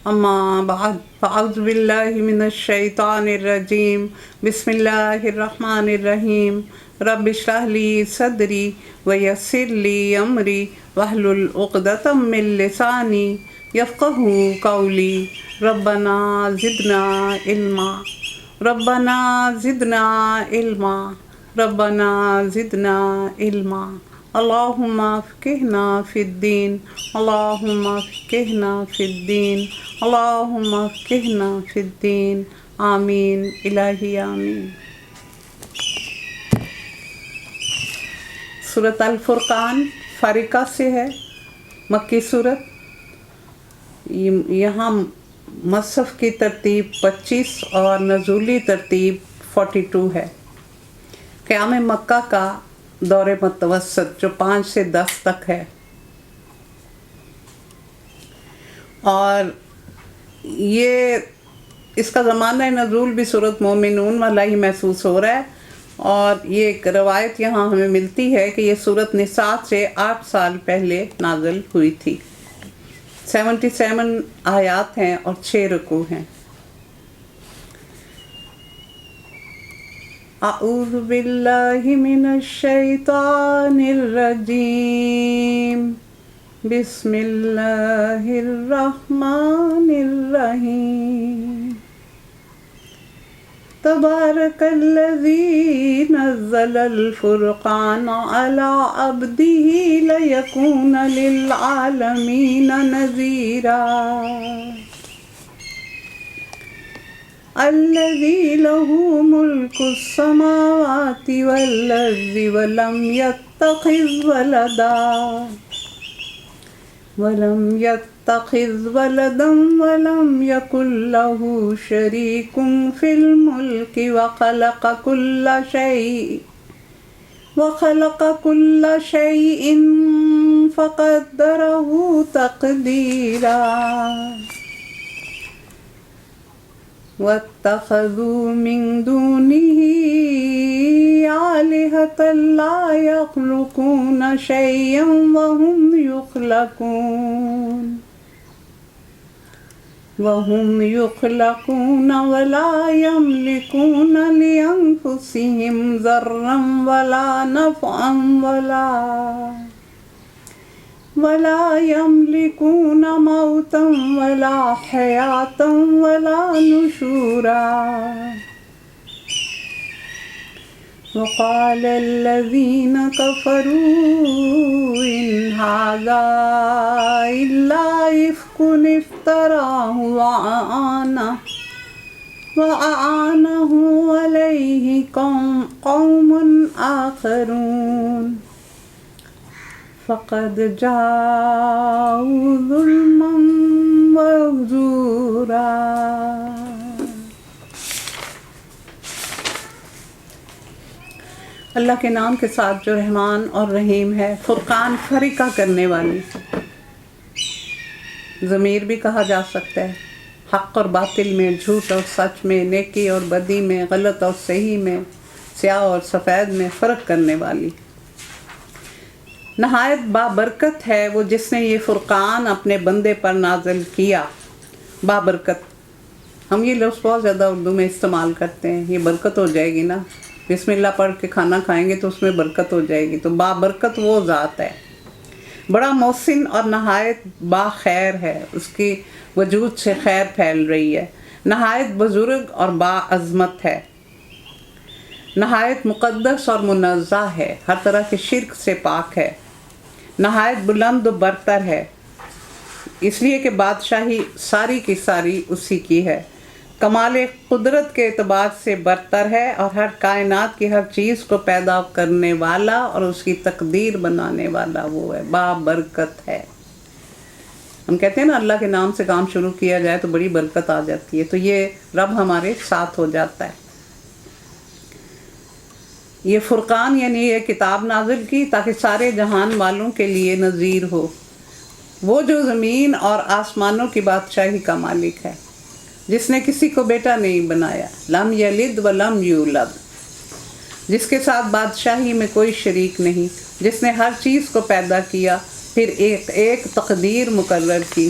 اما بعد فاعوذ باللہ من الشیطان الرجیم بسم اللہ الرحمن الرحیم رب اشرح لی صدری ویسر لی امری واحلل عقدۃ من لسانی یفقہوا قولی ربنا زدنا علما ربنا زدنا علما ربنا زدنا علما اللہم فقہنا فی الدین اللہم فقہنا فی الدین اللہم فقہنا فی الدین آمین الہی آمین۔ سورۃ الفرقان فارقہ سے ہے، مکی سورت۔ یہاں مصحف کی ترتیب 25 اور نزولی ترتیب 42 ہے۔ قیام مکہ کا دور متوسط جو 5 سے 10 تک ہے، اور یہ اس کا زمانہ نزول بھی سورۃ مومنون والا ہی محسوس ہو رہا ہے، اور یہ ایک روایت یہاں ہمیں ملتی ہے کہ یہ سورۃ نساء سے 8 سال پہلے نازل ہوئی تھی۔ 77 آیات ہیں اور 6 رکوع ہیں۔ اعوذ باللہ من الشیطان الرجیم بسم اللہ الرحمن الرحیم تبارک الذی نزل الفرقان علی عبدہ لیکون للعالمین نذیرا الذی لہ ملک السماوات والارض ولم یتخذ ولدا ولم یکن لہ شریک فی الملک وخلق کل شیء فقدرہ تقدیرا واتخذوا من دونه آلهة لا يخلقون شيئا وهم يخلقون ولا يملكون لأنفسهم ضرا ولا نفعا ولا يملكون موتا ولا حياة ولا نشورا وقال الذين كفروا إن هذا إلا إفك افتراه وأعانه عليه قوم آخرون فقد جاءوا ظلما وزورا۔ اللہ کے نام کے ساتھ جو رحمان اور رحیم ہے۔ فرقان فریقہ کرنے والی، ضمیر بھی کہا جا سکتا ہے، حق اور باطل میں، جھوٹ اور سچ میں، نیکی اور بدی میں، غلط اور صحیح میں، سیاہ اور سفید میں فرق کرنے والی۔ نہایت بابرکت ہے وہ جس نے یہ فرقان اپنے بندے پر نازل کیا۔ بابرکت، ہم یہ لفظ بہت زیادہ اردو میں استعمال کرتے ہیں، یہ برکت ہو جائے گی نا، بسم اللہ پڑھ کے کھانا کھائیں گے تو اس میں برکت ہو جائے گی۔ تو بابرکت وہ ذات ہے، بڑا محسن اور نہایت باخیر ہے، اس کی وجود سے خیر پھیل رہی ہے، نہایت بزرگ اور باعظمت ہے، نہایت مقدس اور منزہ ہے، ہر طرح کے شرک سے پاک ہے، نہایت بلند و برتر ہے، اس لیے کہ بادشاہی ساری کی ساری اسی کی ہے، کمال قدرت کے اعتبار سے برتر ہے، اور ہر کائنات کی ہر چیز کو پیدا کرنے والا اور اس کی تقدیر بنانے والا وہ ہے، بابرکت ہے۔ ہم کہتے ہیں نا اللہ کے نام سے کام شروع کیا جائے تو بڑی برکت آ جاتی ہے، تو یہ رب ہمارے ساتھ ہو جاتا ہے۔ یہ فرقان یعنی یہ کتاب نازل کی تاکہ سارے جہان والوں کے لیے نذیر ہو، وہ جو زمین اور آسمانوں کی بادشاہی کا مالک ہے، جس نے کسی کو بیٹا نہیں بنایا، لم یلد ولم یولد، جس کے ساتھ بادشاہی میں کوئی شریک نہیں، جس نے ہر چیز کو پیدا کیا، پھر ایک تقدیر مقرر کی،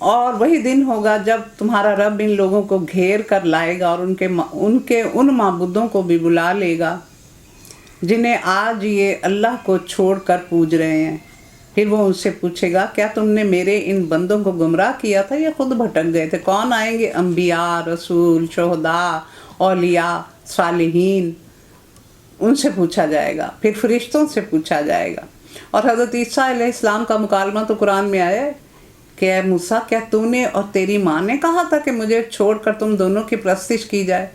اور وہی دن ہوگا جب تمہارا رب ان لوگوں کو گھیر کر لائے گا اور ان معبودوں کو بھی بلا لے گا جنہیں آج یہ اللہ کو چھوڑ کر پوج رہے ہیں۔ پھر وہ ان سے پوچھے گا کیا تم نے میرے ان بندوں کو گمراہ کیا تھا یا خود بھٹک گئے تھے؟ کون آئیں گے؟ انبیاء، رسول، شہداء، اولیاء، صالحین، ان سے پوچھا جائے گا، پھر فرشتوں سے پوچھا جائے گا۔ اور حضرت عیسیٰ علیہ السلام کا مکالمہ تو قرآن میں آیا ہے کہ اے موسیٰ کیا تو نے اور تیری ماں نے کہا تھا کہ مجھے چھوڑ کر تم دونوں کی پرستش کی جائے؟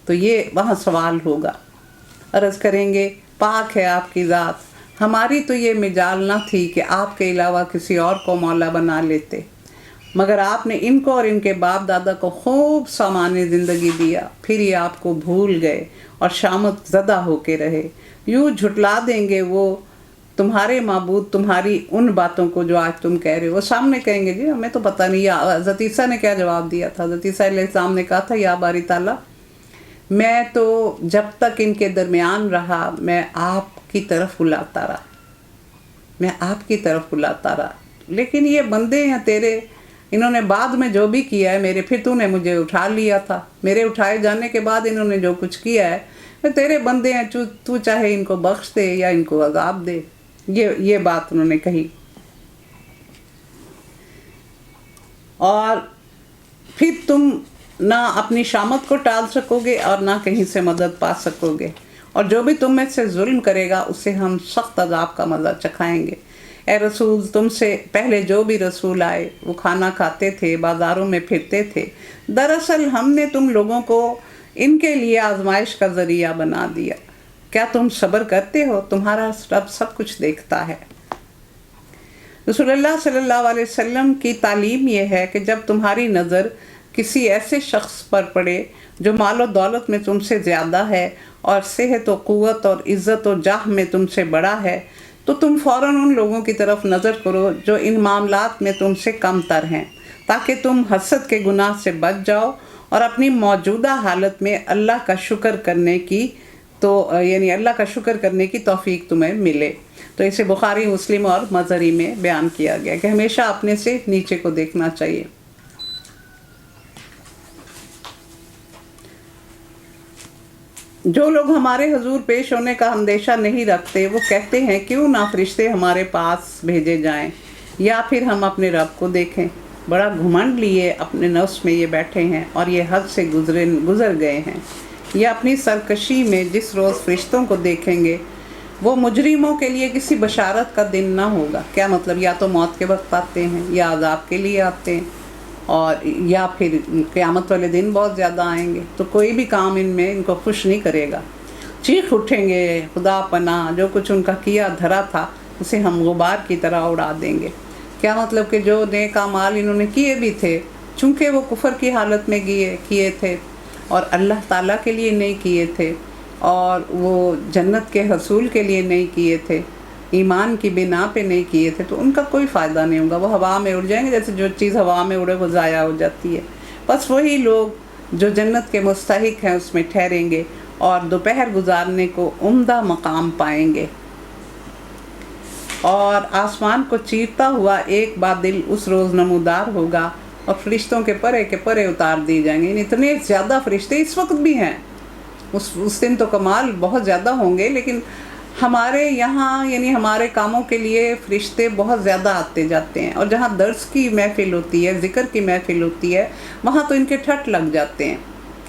تو یہ وہاں سوال ہوگا۔ عرض کریں گے پاک ہے آپ کی ذات، ہماری تو یہ مجال نہ تھی کہ آپ کے علاوہ کسی اور کو مولا بنا لیتے، مگر آپ نے ان کو اور ان کے باپ دادا کو خوب سامان زندگی دیا، پھر یہ آپ کو بھول گئے اور شامت زدہ ہو کے رہے۔ یوں جھٹلا دیں گے وہ تمہارے معبود تمہاری ان باتوں کو جو آج تم کہہ رہے ہو۔ وہ سامنے کہیں گے جی ہمیں تو پتہ نہیں۔ یا حضرت عیسیٰ نے کیا جواب دیا تھا؟ حضرت عیسیٰ علیہ السلام نے کہا تھا یا باری تعالیٰ میں تو جب تک ان کے درمیان رہا میں آپ کی طرف بلاتا رہا، لیکن یہ بندے ہیں تیرے، انہوں نے بعد میں جو بھی کیا ہے میرے، پھر تو نے مجھے اٹھا لیا تھا، میرے اٹھائے جانے کے بعد انہوں نے جو کچھ کیا ہے میں تیرے بندے ہیں، تو چاہے ان کو بخش دے یا ان کو عذاب دے۔ یہ بات انہوں نے کہی۔ اور پھر تم نہ اپنی شامت کو ٹال سکو گے اور نہ کہیں سے مدد پا سکو گے، اور جو بھی تم میں سے ظلم کرے گا اسے ہم سخت عذاب کا مزہ چکھائیں گے۔ اے رسول تم سے پہلے جو بھی رسول آئے وہ کھانا کھاتے تھے، بازاروں میں پھرتے تھے، دراصل ہم نے تم لوگوں کو ان کے لیے آزمائش کا ذریعہ بنا دیا۔ کیا تم صبر کرتے ہو؟ تمہارا رب سب کچھ دیکھتا ہے۔ رسول اللہ صلی اللہ علیہ وسلم کی تعلیم یہ ہے کہ جب تمہاری نظر کسی ایسے شخص پر پڑے جو مال و دولت میں تم سے زیادہ ہے اور صحت و قوت اور عزت و جاہ میں تم سے بڑا ہے تو تم فوراً ان لوگوں کی طرف نظر کرو جو ان معاملات میں تم سے کم تر ہیں، تاکہ تم حسد کے گناہ سے بچ جاؤ اور اپنی موجودہ حالت میں اللہ کا شکر کرنے کی اللہ کا شکر کرنے کی توفیق تمہیں ملے۔ تو اسے بخاری، مسلم اور مظہری میں بیان کیا گیا کہ ہمیشہ اپنے سے نیچے کو دیکھنا چاہیے۔ جو لوگ ہمارے حضور پیش ہونے کا اندیشہ نہیں رکھتے وہ کہتے ہیں کیوں نہ فرشتے ہمارے پاس بھیجے جائیں یا پھر ہم اپنے رب کو دیکھیں۔ بڑا گھمنڈ لیے اپنے نفس میں یہ بیٹھے ہیں اور یہ حد سے گزر گئے ہیں۔ یہ اپنی سرکشی میں جس روز فرشتوں کو دیکھیں گے وہ مجرموں کے لیے کسی بشارت کا دن نہ ہوگا۔ کیا مطلب؟ یا تو موت کے وقت آتے ہیں یا عذاب کے لیے آتے ہیں، اور یا پھر قیامت والے دن بہت زیادہ آئیں گے، تو کوئی بھی کام ان کو خوش نہیں کرے گا۔ چیخ اٹھیں گے خدا پناہ، جو کچھ ان کا کیا دھرا تھا اسے ہم غبار کی طرح اڑا دیں گے۔ کیا مطلب کہ جو نیک اعمال انہوں نے کیے بھی تھے، چونکہ وہ کفر کی حالت میں کیے تھے اور اللہ تعالیٰ کے لیے نہیں کیے تھے اور وہ جنت کے حصول کے لیے نہیں کیے تھے، ایمان کی بنا پہ نہیں کیے تھے، تو ان کا کوئی فائدہ نہیں ہوگا، وہ ہوا میں اڑ جائیں گے۔ جیسے جو چیز ہوا میں اڑے وہ ضائع ہو جاتی ہے، بس وہی لوگ جو جنت کے مستحق ہیں اس میں ٹھہریں گے اور دوپہر گزارنے کو عمدہ مقام پائیں گے۔ اور آسمان کو چیرتا ہوا ایک بادل اس روز نمودار ہوگا اور فرشتوں کے پرے کے پرے اتار دی جائیں گے۔ اتنے زیادہ فرشتے اس وقت بھی ہیں، اس دن تو کمال بہت زیادہ ہوں گے، لیکن ہمارے یہاں ہمارے کاموں کے لیے فرشتے بہت زیادہ آتے جاتے ہیں، اور جہاں درس کی محفل ہوتی ہے، ذکر کی محفل ہوتی ہے، وہاں تو ان کے ٹھٹ لگ جاتے ہیں۔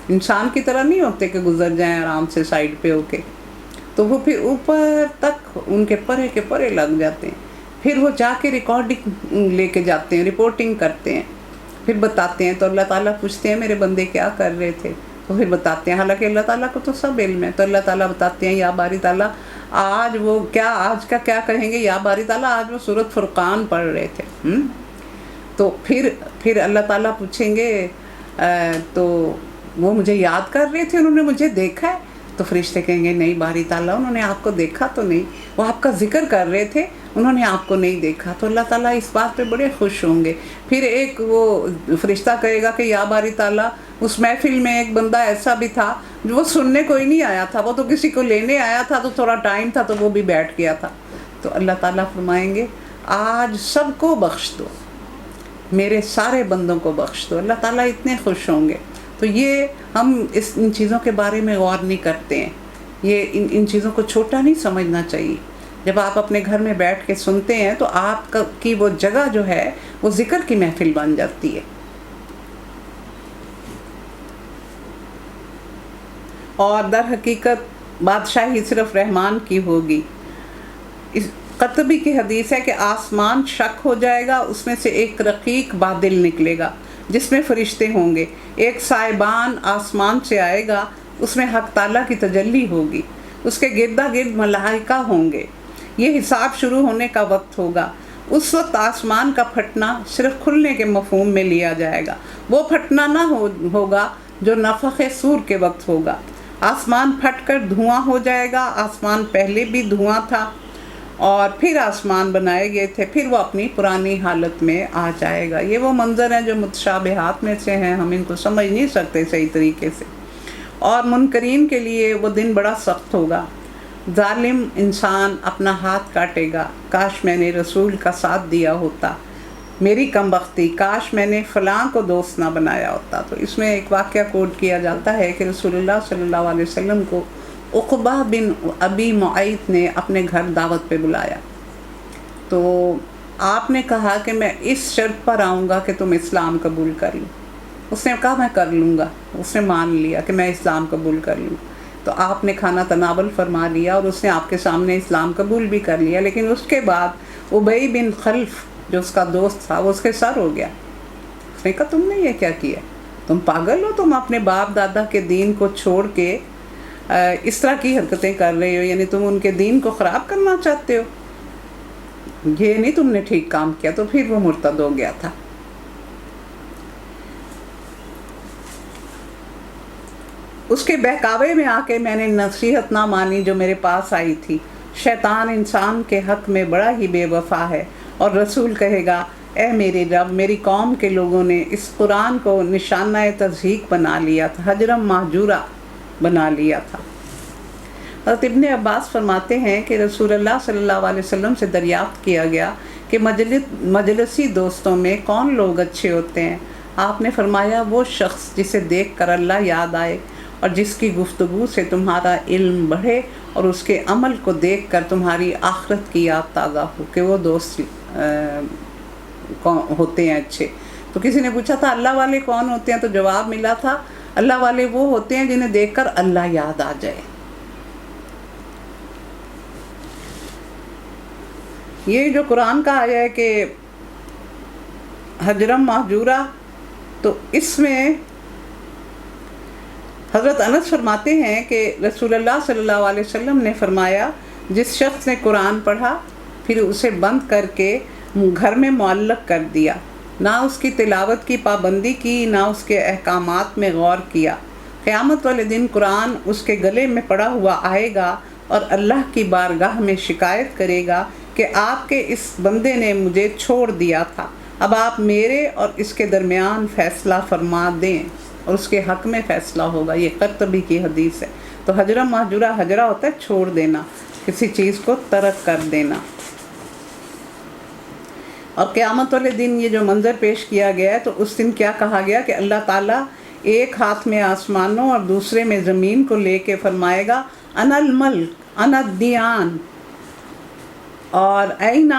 انسان کی طرح نہیں ہوتے کہ گزر جائیں آرام سے سائڈ پہ ہو کے، تو وہ پھر اوپر تک ان کے پرے کے پرے لگ جاتے ہیں۔ پھر وہ جا کے ریکارڈنگ لے کے جاتے ہیں، رپورٹنگ کرتے ہیں، پھر بتاتے ہیں۔ تو اللہ تعالیٰ پوچھتے ہیں میرے بندے کیا کر رہے تھے، تو پھر بتاتے ہیں، حالانکہ اللہ تعالیٰ کو تو سب علم ہے۔ تو اللہ تعالیٰ بتاتے ہیں یا باری تعالیٰ آج کا کیا کہیں گے، یا باری تعالیٰ آج وہ سورۃ فرقان پڑھ رہے تھے۔ تو پھر اللہ تعالیٰ پوچھیں گے تو وہ مجھے یاد کر رہے تھے، انہوں نے مجھے دیکھا ہے؟ تو فرشتے کہیں گے نہیں باری تعالیٰ انہوں نے آپ کو دیکھا تو نہیں، وہ آپ کا ذکر کر رہے تھے، انہوں نے آپ کو نہیں دیکھا۔ تو اللہ تعالیٰ اس بات پہ بڑے خوش ہوں گے۔ پھر ایک وہ فرشتہ کہے گا کہ یا باری تعالیٰ اس محفل میں ایک بندہ ایسا بھی تھا جو وہ سننے کوئی نہیں آیا تھا، وہ تو کسی کو لینے آیا تھا، تو تھوڑا ٹائم تھا تو وہ بھی بیٹھ گیا تھا۔ تو اللہ تعالیٰ فرمائیں گے آج سب کو بخش دو، میرے سارے بندوں کو بخش دو، اللہ تعالیٰ اتنے خوش ہوں گے۔ تو یہ ہم ان چیزوں کے بارے میں غور نہیں کرتے ہیں، یہ ان چیزوں کو چھوٹا نہیں سمجھنا چاہیے۔ جب آپ اپنے گھر میں بیٹھ کے سنتے ہیں تو آپ کی وہ جگہ جو ہے وہ ذکر کی محفل بن جاتی ہے۔ اور در حقیقت بادشاہی صرف رحمان کی ہوگی۔ قرطبی کی حدیث ہے کہ آسمان شک ہو جائے گا، اس میں سے ایک رقیق بادل نکلے گا جس میں فرشتے ہوں گے، ایک سائبان آسمان سے آئے گا، اس میں حق تعالیٰ کی تجلی ہوگی، اس کے گردا گرد ملائکہ ہوں گے، یہ حساب شروع ہونے کا وقت ہوگا۔ اس وقت آسمان کا پھٹنا صرف کھلنے کے مفہوم میں لیا جائے گا، وہ پھٹنا نہ ہوگا جو نفخ صور کے وقت ہوگا۔ آسمان پھٹ کر دھواں ہو جائے گا، آسمان پہلے بھی دھواں تھا اور پھر آسمان بنائے گئے تھے، پھر وہ اپنی پرانی حالت میں آ جائے گا۔ یہ وہ منظر ہیں جو متشابہات میں سے ہیں، ہم ان کو سمجھ نہیں سکتے صحیح طریقے سے۔ اور منکرین کے لیے وہ دن بڑا سخت ہوگا، ظالم انسان اپنا ہاتھ کاٹے گا، کاش میں نے رسول کا ساتھ دیا ہوتا، میری کم بختی، کاش میں نے فلاں کو دوست نہ بنایا ہوتا۔ تو اس میں ایک واقعہ کوٹ کیا جاتا ہے کہ رسول اللہ صلی اللہ علیہ وسلم کو عقبہ بن ابی معیط نے اپنے گھر دعوت پہ بلایا، تو آپ نے کہا کہ میں اس شرط پر آؤں گا کہ تم اسلام قبول کر لو۔ اس نے کہا میں کر لوں گا، اس نے مان لیا کہ میں اسلام قبول کر لوں۔ تو آپ نے کھانا تناول فرما لیا اور اس نے آپ کے سامنے اسلام قبول بھی کر لیا، لیکن اس کے بعد ابی بن خلف جو اس کا دوست تھا وہ اس کے سر ہو گیا۔ اس نے کہا تم نے یہ کیا کیا، تم پاگل ہو، تم اپنے باپ دادا کے دین کو چھوڑ کے اس طرح کی حرکتیں کر رہے ہو، یعنی تم ان کے دین کو خراب کرنا چاہتے ہو، یہ نہیں تم نے ٹھیک کام کیا۔ تو پھر وہ مرتد ہو گیا تھا۔ اس کے بہکاوے میں آ کے میں نے نصیحت نہ مانی جو میرے پاس آئی تھی۔ شیطان انسان کے حق میں بڑا ہی بے وفا ہے، اور رسول کہے گا اے میرے رب، میری قوم کے لوگوں نے اس قرآن کو نشانہ تضحیق بنا لیا تھا، حجرم مہجورہ بنا لیا تھا۔ حضرت ابن عباس فرماتے ہیں کہ رسول اللہ صلی اللہ علیہ وسلم سے دریافت کیا گیا کہ مجلسی دوستوں میں کون لوگ اچھے ہوتے ہیں؟ آپ نے فرمایا وہ شخص جسے دیکھ کر اللہ یاد آئے اور جس کی گفتگو سے تمہارا علم بڑھے اور اس کے عمل کو دیکھ کر تمہاری آخرت کی یاد تازہ ہو، کہ وہ دوست ہوتے ہیں اچھے۔ تو کسی نے پوچھا تھا اللہ والے کون ہوتے ہیں، تو جواب ملا تھا اللہ والے وہ ہوتے ہیں جنہیں دیکھ کر اللہ یاد آ جائے۔ یہ جو قرآن کا آیا ہے کہ حجرم مہجورہ، تو اس میں حضرت انس فرماتے ہیں کہ رسول اللہ صلی اللہ علیہ وسلم نے فرمایا جس شخص نے قرآن پڑھا پھر اسے بند کر کے گھر میں معلق کر دیا، نہ اس کی تلاوت کی پابندی کی، نہ اس کے احکامات میں غور کیا، قیامت والے دن قرآن اس کے گلے میں پڑا ہوا آئے گا اور اللہ کی بارگاہ میں شکایت کرے گا کہ آپ کے اس بندے نے مجھے چھوڑ دیا تھا، اب آپ میرے اور اس کے درمیان فیصلہ فرما دیں، اور اس کے حق میں فیصلہ ہوگا۔ یہ قرطبی کی حدیث ہے۔ تو حجرہ مہجورہ، حجرہ ہوتا ہے چھوڑ دینا، کسی چیز کو ترک کر دینا۔ اور قیامت والے دن یہ جو منظر پیش کیا گیا ہے، تو اس دن کیا کہا گیا کہ اللہ تعالیٰ ایک ہاتھ میں آسمانوں اور دوسرے میں زمین کو لے کے فرمائے گا انا الملک انا الدیان، اور این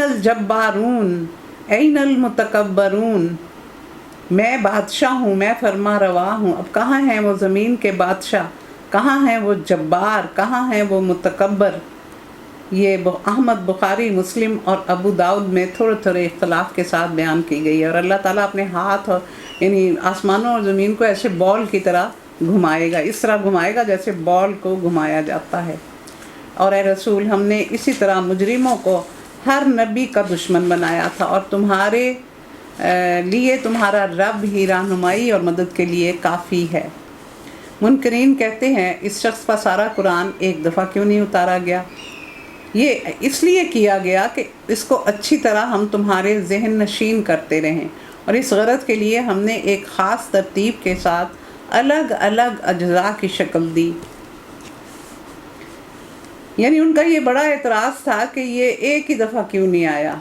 الجبارون این المتکبرون، میں بادشاہ ہوں، میں فرما روا ہوں۔ اب کہاں ہیں وہ زمین کے بادشاہ، کہاں ہیں وہ جبار، کہاں ہیں وہ متکبر؟ یہ احمد، بخاری، مسلم اور ابو داؤد میں تھوڑے تھوڑے اختلاف کے ساتھ بیان کی گئی ہے۔ اور اللہ تعالیٰ اپنے ہاتھ اور یعنی آسمانوں اور زمین کو ایسے بال کی طرح گھمائے گا، اس طرح گھمائے گا جیسے بال کو گھمایا جاتا ہے۔ اور اے رسول، ہم نے اسی طرح مجرموں کو ہر نبی کا دشمن بنایا تھا، اور تمہارے لیے تمہارا رب ہی رہنمائی اور مدد کے لیے کافی ہے۔ منکرین کہتے ہیں اس شخص کا سارا قرآن ایک دفعہ کیوں نہیں اتارا گیا؟ یہ اس لیے کیا گیا کہ اس کو اچھی طرح ہم تمہارے ذہن نشین کرتے رہیں، اور اس غرض کے لیے ہم نے ایک خاص ترتیب کے ساتھ الگ الگ اجزاء کی شکل دی۔ یعنی ان کا یہ بڑا اعتراض تھا کہ یہ ایک ہی دفعہ کیوں نہیں آیا،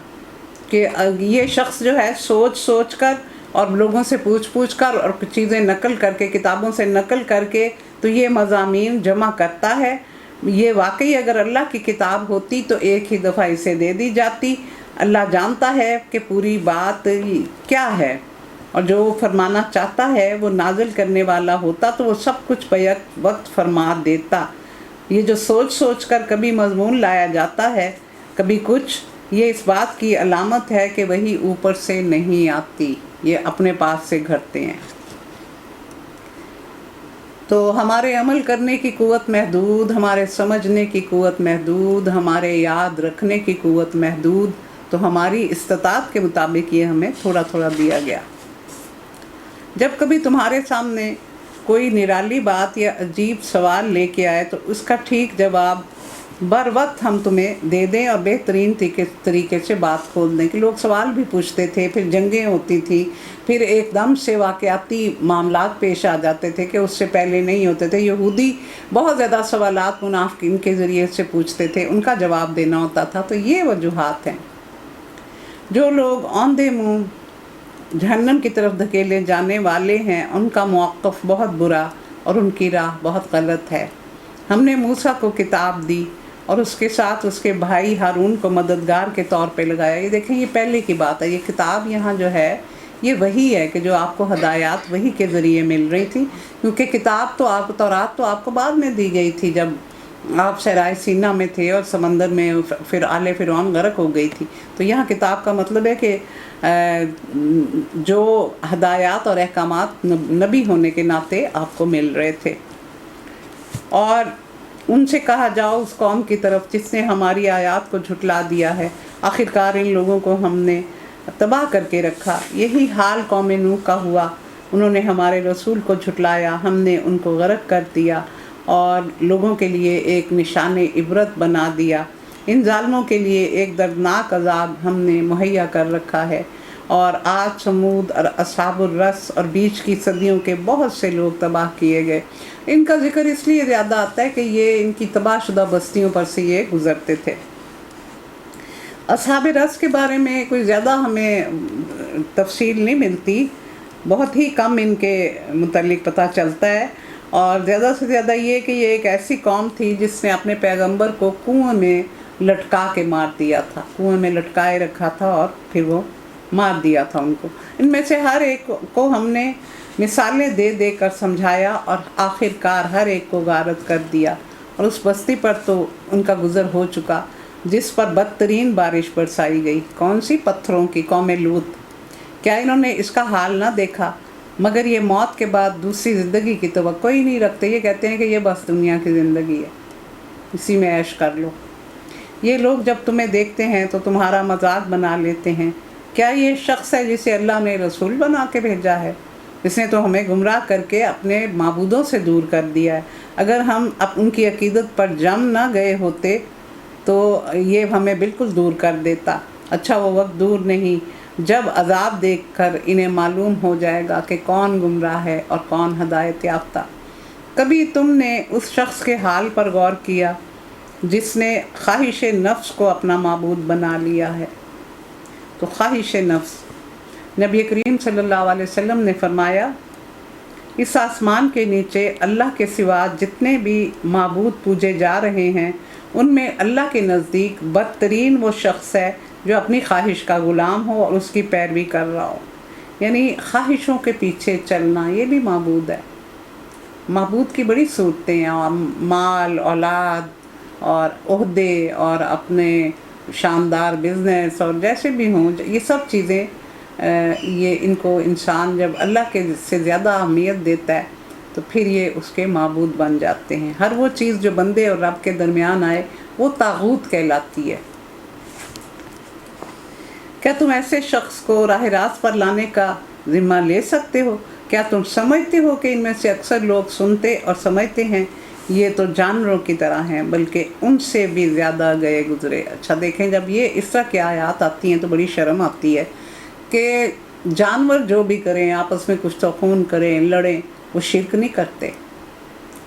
کہ یہ شخص جو ہے سوچ سوچ کر اور لوگوں سے پوچھ کر اور چیزیں نقل کر کے، کتابوں سے نقل کر کے تو یہ مضامین جمع کرتا ہے. یہ واقعی اگر اللہ کی کتاب ہوتی تو ایک ہی دفعہ اسے دے دی جاتی. اللہ جانتا ہے کہ پوری بات کیا ہے، اور جو وہ فرمانا چاہتا ہے وہ نازل کرنے والا ہوتا تو وہ سب کچھ بیک وقت فرما دیتا. یہ جو سوچ سوچ کر کبھی مضمون لایا جاتا ہے کبھی کچھ، یہ اس بات کی علامت ہے کہ وہی اوپر سے نہیں آتی، یہ اپنے پاس سے گھٹتے ہیں. تو ہمارے عمل کرنے کی قوت محدود، ہمارے سمجھنے کی قوت محدود، ہمارے یاد رکھنے کی قوت محدود، تو ہماری استطاعت کے مطابق یہ ہمیں تھوڑا تھوڑا دیا گیا. جب کبھی تمہارے سامنے کوئی نرالی بات یا عجیب سوال لے کے آئے تو اس کا ٹھیک جواب بر وقت ہم تمہیں دے دیں اور بہترین طریقے سے بات کھول دیں. کہ لوگ سوال بھی پوچھتے تھے، پھر جنگیں ہوتی تھیں، پھر ایک دم سے واقعاتی معاملات پیش آ جاتے تھے کہ اس سے پہلے نہیں ہوتے تھے. یہودی بہت زیادہ سوالات منافقین کے ذریعے سے پوچھتے تھے، ان کا جواب دینا ہوتا تھا. تو یہ وجوہات ہیں. جو لوگ اوندھے منہ جہنم کی طرف دھکیلے جانے والے ہیں ان کا موقف بہت برا اور ان کی راہ بہت غلط ہے. ہم نے موسیٰ کو کتاب دی اور اس کے ساتھ اس کے بھائی ہارون کو مددگار کے طور پہ لگایا. یہ دیکھیں، یہ پہلے کی بات ہے. یہ کتاب یہاں جو ہے یہ وہی ہے کہ جو آپ کو ہدایات وہی کے ذریعے مل رہی تھی، کیونکہ کتاب تو آپ تورات تو آپ کو بعد میں دی گئی تھی جب آپ صحرائے سینا میں تھے اور سمندر میں پھر آل فرعون غرق ہو گئی تھی. تو یہاں کتاب کا مطلب ہے کہ جو ہدایات اور احکامات نبی ہونے کے ناطے آپ کو مل رہے تھے. اور ان سے کہا جاؤ اس قوم کی طرف جس نے ہماری آیات کو جھٹلا دیا ہے، آخرکار ان لوگوں کو ہم نے تباہ کر کے رکھا. یہی حال قوم نوح کا ہوا. انہوں نے ہمارے رسول کو جھٹلایا، ہم نے ان کو غرق کر دیا اور لوگوں کے لیے ایک نشان عبرت بنا دیا. ان ظالموں کے لیے ایک دردناک عذاب ہم نے مہیا کر رکھا ہے. اور آج سمود اور اصحاب الرس اور بیچ کی صدیوں کے بہت سے لوگ تباہ کیے گئے. ان کا ذکر اس لیے زیادہ آتا ہے کہ یہ ان کی تباہ شدہ بستیوں پر سے یہ گزرتے تھے. اصحاب رس کے بارے میں کوئی زیادہ ہمیں تفصیل نہیں ملتی، بہت ہی کم ان کے متعلق پتہ چلتا ہے. اور زیادہ سے زیادہ یہ کہ یہ ایک ایسی قوم تھی جس نے اپنے پیغمبر کو کنویں میں لٹکا کے مار دیا تھا. کنویں میں لٹکائے رکھا تھا اور پھر وہ مار دیا تھا ان کو. ان میں سے ہر ایک کو ہم نے مثالیں دے دے کر سمجھایا اور آخر کار ہر ایک کو غارت کر دیا. اور اس بستی پر تو ان کا گزر ہو چکا جس پر بدترین بارش برسائی گئی. کون سی؟ پتھروں کی. قوم لوط. کیا انہوں نے اس کا حال نہ دیکھا؟ مگر یہ موت کے بعد دوسری زندگی کی توقع ہی نہیں رکھتے. یہ کہتے ہیں کہ یہ بس دنیا کی زندگی ہے، اسی میں عیش کر لو. یہ لوگ جب تمہیں دیکھتے ہیں تو تمہارا مذاق بنا لیتے ہیں. کیا یہ شخص ہے جسے اللہ نے رسول بنا کے بھیجا ہے؟ اس نے تو ہمیں گمراہ کر کے اپنے معبودوں سے دور کر دیا ہے. اگر ہم ان کی عقیدت پر جم نہ گئے ہوتے تو یہ ہمیں بالکل دور کر دیتا. اچھا وہ وقت دور نہیں جب عذاب دیکھ کر انہیں معلوم ہو جائے گا کہ کون گمراہ ہے اور کون ہدایت یافتہ. کبھی تم نے اس شخص کے حال پر غور کیا جس نے خواہش نفس کو اپنا معبود بنا لیا ہے؟ تو خواہش نفس، نبی کریم صلی اللہ علیہ وسلم نے فرمایا اس آسمان کے نیچے اللہ کے سوا جتنے بھی معبود پوجے جا رہے ہیں ان میں اللہ کے نزدیک بدترین وہ شخص ہے جو اپنی خواہش کا غلام ہو اور اس کی پیروی کر رہا ہو. یعنی خواہشوں کے پیچھے چلنا یہ بھی معبود ہے. معبود کی بڑی صورتیں ہیں، اور مال، اولاد اور عہدے اور اپنے شاندار بزنس اور جیسے بھی ہوں، یہ سب چیزیں یہ ان کو انسان جب اللہ کے سے زیادہ اہمیت دیتا ہے تو پھر یہ اس کے معبود بن جاتے ہیں. ہر وہ چیز جو بندے اور رب کے درمیان آئے وہ طاغوت کہلاتی ہے. کیا تم ایسے شخص کو راہ راست پر لانے کا ذمہ لے سکتے ہو؟ کیا تم سمجھتے ہو کہ ان میں سے اکثر لوگ سنتے اور سمجھتے ہیں یہ تو جانوروں کی طرح ہیں، بلکہ ان سے بھی زیادہ گئے گزرے. اچھا دیکھیں، جب یہ اس طرح کی آیات آتی ہیں تو بڑی شرم آتی ہے کہ جانور جو بھی کریں، آپس میں کچھ تو خون کریں، لڑیں، وہ شرک نہیں کرتے.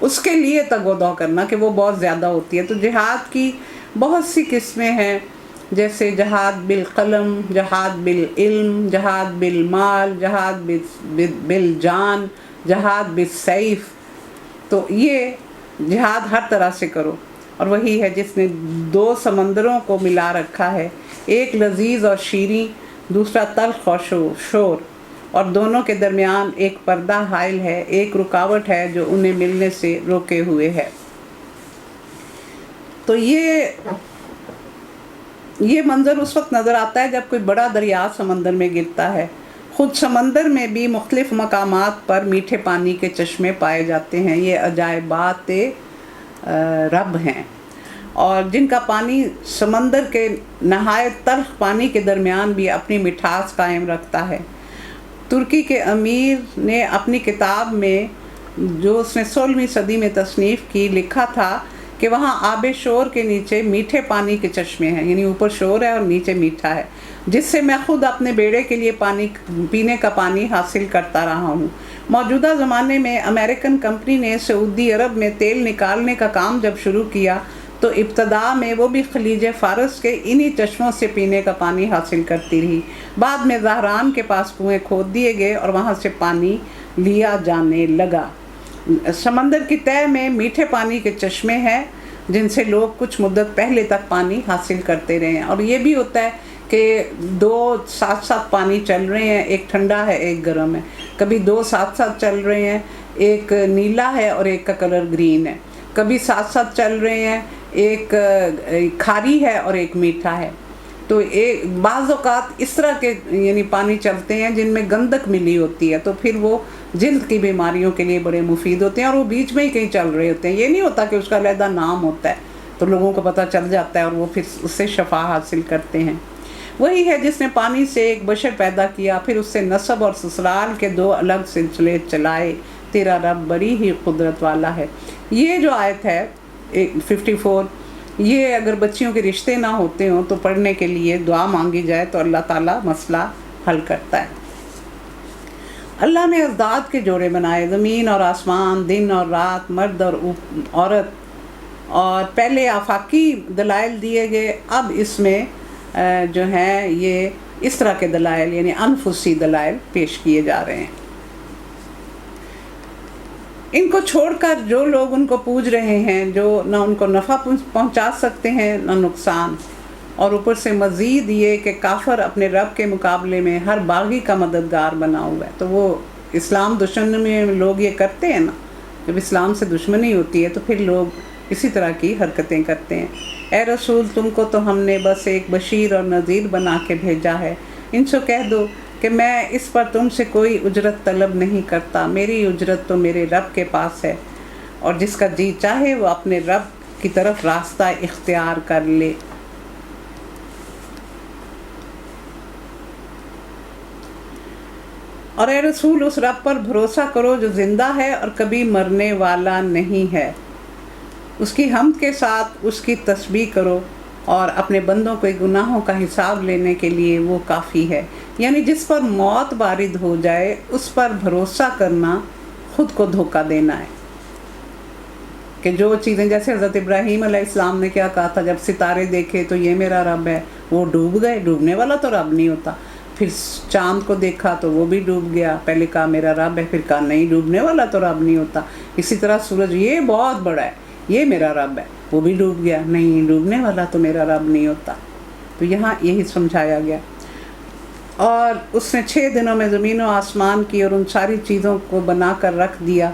اس کے لیے تگودو کرنا کہ وہ بہت زیادہ ہوتی ہے۔ تو جہاد کی بہت سی قسمیں ہیں، جیسے جہاد بالقلم، جہاد بالعلم، جہاد بالمال، جہاد بالجان، جہاد بالسیف۔ تو یہ جہاد ہر طرح سے کرو، اور وہی ہے جس نے دو سمندروں کو ملا رکھا ہے، ایک لذیذ اور شیریں، دوسرا تلخ اور شور، اور دونوں کے درمیان ایک پردہ حائل ہے، ایک رکاوٹ ہے جو انہیں ملنے سے روکے ہوئے ہے۔ تو یہ منظر اس وقت نظر آتا ہے جب کوئی بڑا دریا سمندر میں گرتا ہے۔ خود سمندر میں بھی مختلف مقامات پر میٹھے پانی کے چشمے پائے جاتے ہیں، یہ عجائبات رب ہیں، اور جن کا پانی سمندر کے نہایت تلخ پانی کے درمیان بھی اپنی مٹھاس قائم رکھتا ہے۔ ترکی کے امیر نے اپنی کتاب میں، جو اس نے 16ویں صدی میں تصنیف کی، لکھا تھا کہ وہاں آب شور کے نیچے میٹھے پانی کے چشمے ہیں، یعنی اوپر شور ہے اور نیچے میٹھا ہے، جس سے میں خود اپنے بیڑے کے لیے پینے کا پانی حاصل کرتا رہا ہوں۔ موجودہ زمانے میں امریکن کمپنی نے سعودی عرب میں تیل نکالنے کا کام جب شروع کیا تو ابتدا میں وہ بھی خلیج فارس کے انہی چشموں سے پینے کا پانی حاصل کرتی رہی۔ بعد میں زہران کے پاس کنویں کھود دیے گئے اور وہاں سے پانی لیا جانے لگا۔ سمندر کی تہہ میں میٹھے پانی کے چشمے ہیں جن سے لوگ کچھ مدت پہلے تک پانی حاصل کرتے رہے ہیں، اور یہ بھی ہوتا ہے کہ دو ساتھ ساتھ پانی چل رہے ہیں، ایک ٹھنڈا ہے ایک گرم ہے، کبھی دو ساتھ ساتھ چل رہے ہیں، ایک نیلا ہے اور ایک کا کلر گرین ہے، کبھی ساتھ ساتھ چل رہے ہیں، ایک کھاری ہے اور ایک میٹھا ہے۔ تو بعض اوقات اس طرح کے یعنی پانی چلتے ہیں جن میں گندک ملی ہوتی ہے، تو پھر وہ جلد کی بیماریوں کے لیے بڑے مفید ہوتے ہیں، اور وہ بیچ میں ہی کہیں چل رہے ہوتے ہیں، یہ نہیں ہوتا کہ اس کا علیحدہ نام ہوتا ہے تو لوگوں کو پتہ چل جاتا ہے اور وہ پھر اس سے شفا حاصل کرتے ہیں۔ وہی ہے جس نے پانی سے ایک بشر پیدا کیا، پھر اس سے نسب اور سسرال کے دو الگ سلسلے چلائے، تیرا رب بڑی ہی قدرت والا ہے۔ یہ جو آیت ہے 54، یہ اگر بچیوں کے رشتے نہ ہوتے ہوں تو پڑھنے کے لیے دعا مانگی جائے تو اللہ تعالیٰ مسئلہ حل کرتا ہے۔ اللہ نے ازداد کے جوڑے بنائے، زمین اور آسمان، دن اور رات، مرد اور عورت، اور پہلے آفاقی دلائل دیے گئے، اب اس میں جو ہیں یہ اس طرح کے دلائل یعنی انفسی دلائل پیش کیے جا رہے ہیں۔ ان کو چھوڑ کر جو لوگ ان کو پوج رہے ہیں، جو نہ ان کو نفع پہنچا سکتے ہیں نہ نقصان، اور اوپر سے مزید یہ کہ کافر اپنے رب کے مقابلے میں ہر باغی کا مددگار بنا ہوا ہے۔ تو وہ اسلام دشمن میں لوگ یہ کرتے ہیں نا، جب اسلام سے دشمنی ہوتی ہے تو پھر لوگ اسی طرح کی حرکتیں کرتے ہیں۔ اے رسول، تم کو تو ہم نے بس ایک بشیر اور نذیر بنا کے بھیجا ہے، ان سے کہہ دو کہ میں اس پر تم سے کوئی اجرت طلب نہیں کرتا، میری اجرت تو میرے رب کے پاس ہے، اور جس کا جی چاہے وہ اپنے رب کی طرف راستہ اختیار کر لے۔ اور اے رسول، اس رب پر بھروسہ کرو جو زندہ ہے اور کبھی مرنے والا نہیں ہے، اس کی حمد کے ساتھ اس کی تسبیح کرو، اور اپنے بندوں کے گناہوں کا حساب لینے کے لیے وہ کافی ہے۔ یعنی جس پر موت وارد ہو جائے اس پر بھروسہ کرنا خود کو دھوکہ دینا ہے، کہ جو چیزیں جیسے حضرت ابراہیم علیہ السلام نے کیا کہا تھا، جب ستارے دیکھے تو یہ میرا رب ہے، وہ ڈوب گئے، ڈوبنے والا تو رب نہیں ہوتا۔ پھر چاند کو دیکھا تو وہ بھی ڈوب گیا، پہلے کہا میرا رب ہے، پھر کہا نہیں، ڈوبنے والا تو رب نہیں ہوتا۔ اسی طرح سورج، یہ بہت بڑا ہے، یہ میرا رب ہے، وہ بھی ڈوب گیا، نہیں، ڈوبنے والا تو میرا رب نہیں ہوتا۔ تو یہاں یہی سمجھایا گیا۔ اور اس نے 6 دنوں میں زمین و آسمان کی اور ان ساری چیزوں کو بنا کر رکھ دیا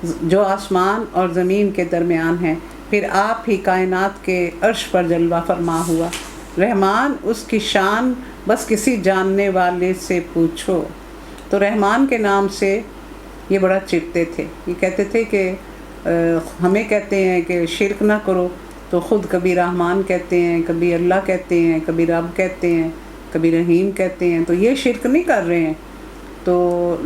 جو آسمان اور زمین کے درمیان ہیں، پھر آپ ہی کائنات کے عرش پر جلوہ فرما ہوا۔ رحمان، اس کی شان بس کسی جاننے والے سے پوچھو۔ تو رحمان کے نام سے یہ بڑا چڑھتے تھے، یہ کہتے تھے کہ ہمیں کہتے ہیں کہ شرک نہ کرو، تو خود کبھی رحمان کہتے ہیں، کبھی اللہ کہتے ہیں، کبھی رب کہتے ہیں، کبھی رحیم کہتے ہیں، تو یہ شرک نہیں کر رہے ہیں۔ تو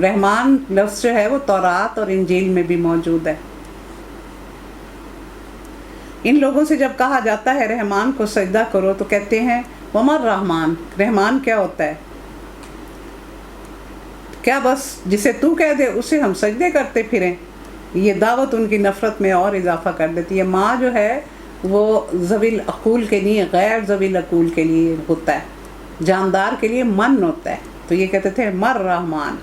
رحمان لفظ جو ہے وہ تورات اور انجیل میں بھی موجود ہے۔ ان لوگوں سے جب کہا جاتا ہے رحمان کو سجدہ کرو تو کہتے ہیں وما الرحمن، رحمان کیا ہوتا ہے؟ کیا بس جسے تو کہہ دے اسے ہم سجدے کرتے پھریں؟ یہ دعوت ان کی نفرت میں اور اضافہ کر دیتی ہے۔ ماں جو ہے وہ ذوی العقول کے لیے، غیر ذوی العقول کے لیے ہوتا ہے، جاندار کے لیے من ہوتا ہے، تو یہ کہتے تھے مر رحمان۔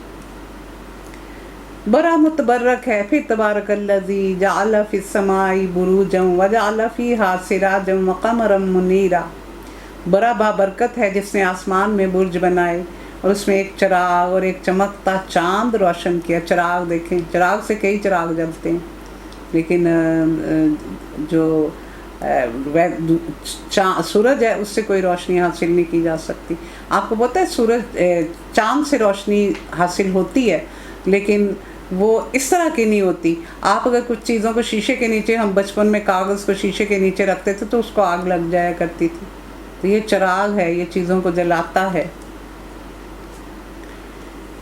بڑا متبرک ہے پھر تبارک الذی جعل فی السماء بروجا وجعل فیہا سراجا وقمرا منیرا، بڑا بابرکت ہے جس نے آسمان میں برج بنائے اور اس میں ایک چراغ اور ایک چمکتا چاند روشن کیا۔ چراغ دیکھیں، چراغ سے کئی چراغ جلتے ہیں، لیکن جو سورج ہے اس سے کوئی روشنی حاصل نہیں کی جا سکتی۔ آپ کو پتہ ہے سورج چاند سے روشنی حاصل ہوتی ہے، لیکن وہ اس طرح کی نہیں ہوتی۔ آپ اگر کچھ چیزوں کو شیشے کے نیچے، ہم بچپن میں کاغذ کو شیشے کے نیچے رکھتے تھے تو اس کو آگ لگ جایا کرتی تھی، تو یہ چراغ ہے، یہ چیزوں کو جلاتا ہے۔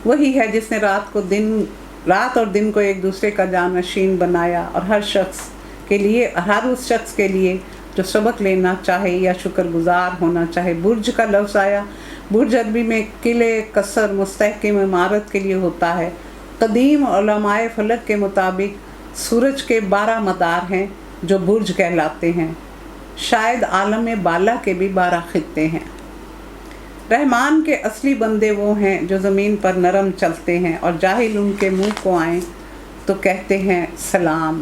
وہی ہے جس نے رات اور دن کو ایک دوسرے کا جانشین بنایا، اور ہر اس شخص کے لیے جو سبق لینا چاہے یا شکر گزار ہونا چاہے۔ برج کا لفظ آیا، برج عربی میں قلعے، قصر، مستحکم عمارت کے لیے ہوتا ہے۔ قدیم علماء فلک کے مطابق سورج کے 12 مدار ہیں جو برج کہلاتے ہیں۔ شاید عالم بالا کے بھی 12 خطے ہیں۔ رحمان کے اصلی بندے وہ ہیں جو زمین پر نرم چلتے ہیں، اور جاہل ان کے منہ کو آئیں تو کہتے ہیں سلام،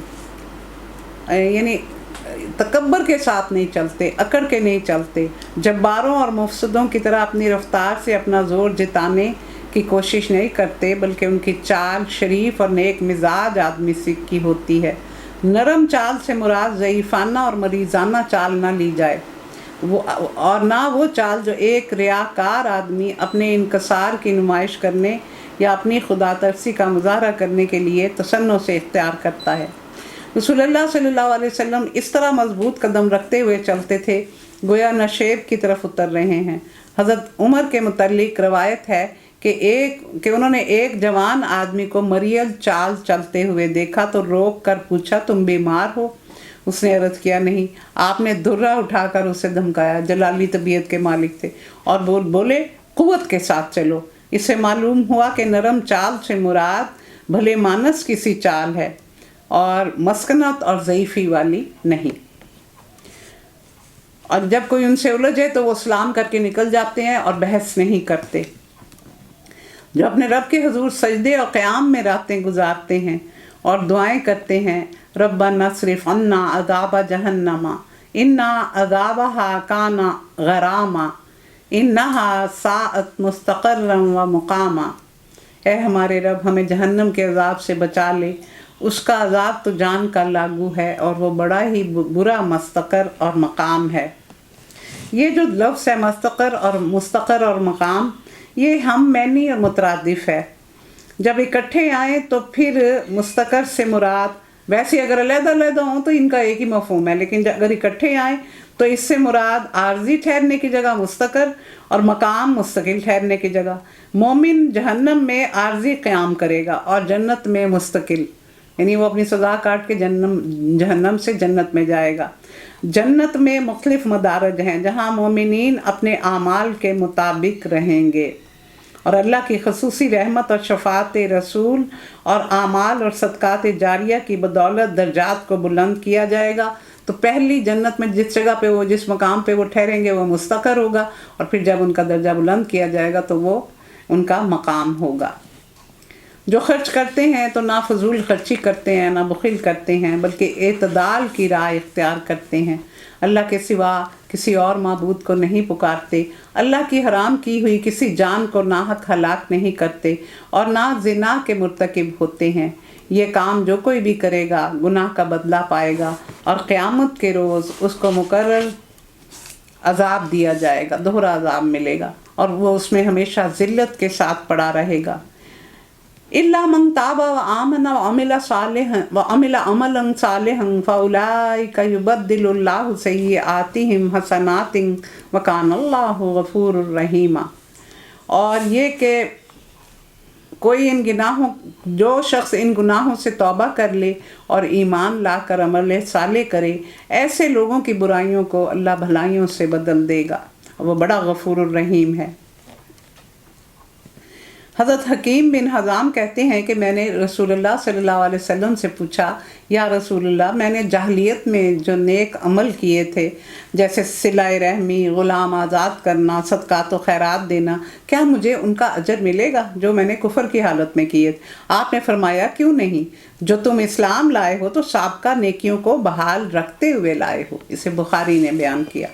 یعنی تکبر کے ساتھ نہیں چلتے، اکڑ کے نہیں چلتے، جباروں اور مفسدوں کی طرح اپنی رفتار سے اپنا زور جتانے کی کوشش نہیں کرتے، بلکہ ان کی چال شریف اور نیک مزاج آدمی کی ہوتی ہے۔ نرم چال سے مراد ضعیفانہ اور مریضانہ چال نہ لی جائے، اور نہ وہ چال جو ایک ریاکار آدمی اپنے انکسار کی نمائش کرنے یا اپنی خدا ترسی کا مظاہرہ کرنے کے لیے تسنع سے اختیار کرتا ہے۔ رسول اللہ صلی اللہ علیہ وسلم اس طرح مضبوط قدم رکھتے ہوئے چلتے تھے گویا نشیب کی طرف اتر رہے ہیں۔ حضرت عمر کے متعلق روایت ہے کہ انہوں نے ایک جوان آدمی کو مریل چال چلتے ہوئے دیکھا تو روک کر پوچھا تم بیمار ہو؟ اس نے عرض کیا نہیں۔ آپ نے درہ اٹھا کر اسے دھمکایا، جلالی طبیعت کے مالک تھے، اور بولے قوت کے ساتھ چلو۔ اس سے معلوم ہوا کہ نرم چال سے مراد بھلے مانس کی سی چال ہے، اور مسکنت اور ضعیفی والی نہیں۔ اور جب کوئی ان سے الجھے تو وہ سلام کر کے نکل جاتے ہیں اور بحث نہیں کرتے۔ جو اپنے رب کے حضور سجدے اور قیام میں راتیں گزارتے ہیں اور دعائیں کرتے ہیں، ربنا اصرف عنا عذاب جہنم ان عذابها کان غراما انها ساءت مستقرا و مقاما، اے ہمارے رب ہمیں جہنم کے عذاب سے بچا لے، اس کا عذاب تو جان کا لاگو ہے اور وہ بڑا ہی برا مستقر اور مقام ہے۔ یہ جو لفظ ہے مستقر اور مقام، یہ ہم معنی اور مترادف ہے۔ جب اکٹھے آئیں تو پھر مستقر سے مراد، ویسے اگر علیحدہ علیحدہ ہوں تو ان کا ایک ہی مفہوم ہے، لیکن اگر اکٹھے آئیں تو اس سے مراد عارضی ٹھہرنے کی جگہ مستقر، اور مقام مستقل ٹھہرنے کی جگہ۔ مومن جہنم میں عارضی قیام کرے گا اور جنت میں مستقل، یعنی وہ اپنی سزا کاٹ کے جہنم سے جنت میں جائے گا۔ جنت میں مختلف مدارج ہیں جہاں مومنین اپنے اعمال کے مطابق رہیں گے، اور اللہ کی خصوصی رحمت اور شفاعت رسول اور اعمال اور صدقات جاریہ کی بدولت درجات کو بلند کیا جائے گا۔ تو پہلی جنت میں جس جگہ پہ جس مقام پہ وہ ٹھہریں گے وہ مستقر ہوگا، اور پھر جب ان کا درجہ بلند کیا جائے گا تو وہ ان کا مقام ہوگا۔ جو خرچ کرتے ہیں تو نہ فضول خرچی کرتے ہیں نہ بخل کرتے ہیں، بلکہ اعتدال کی راہ اختیار کرتے ہیں۔ اللہ کے سوا کسی اور معبود کو نہیں پکارتے، اللہ کی حرام کی ہوئی کسی جان کو ناحق ہلاک نہیں کرتے، اور نہ زنا کے مرتکب ہوتے ہیں۔ یہ کام جو کوئی بھی کرے گا گناہ کا بدلہ پائے گا، اور قیامت کے روز اس کو مقرر عذاب دیا جائے گا، دوہرا عذاب ملے گا، اور وہ اس میں ہمیشہ ذلت کے ساتھ پڑا رہے گا۔ الا من تاب وآمن وعمل عملا صالحا فاولئک یبدل اللہ سیئاتہم حسنات وکان اللہ غفور رحیم۔ اور یہ کہ کوئی جو شخص ان گناہوں سے توبہ کر لے اور ایمان لا کر عمل صالح کرے، ایسے لوگوں کی برائیوں کو اللہ بھلائیوں سے بدل دے گا، وہ بڑا غفور الرحیم ہے۔ حضرت حکیم بن حزام کہتے ہیں کہ میں نے رسول اللہ صلی اللہ علیہ وسلم سے پوچھا، یا رسول اللہ، میں نے جاہلیت میں جو نیک عمل کیے تھے، جیسے صلہ رحمی، غلام آزاد کرنا، صدقات و خیرات دینا، کیا مجھے ان کا اجر ملے گا جو میں نے کفر کی حالت میں کیے تھے؟ آپ نے فرمایا، کیوں نہیں، جو تم اسلام لائے ہو تو سابقہ نیکیوں کو بحال رکھتے ہوئے لائے ہو۔ اسے بخاری نے بیان کیا۔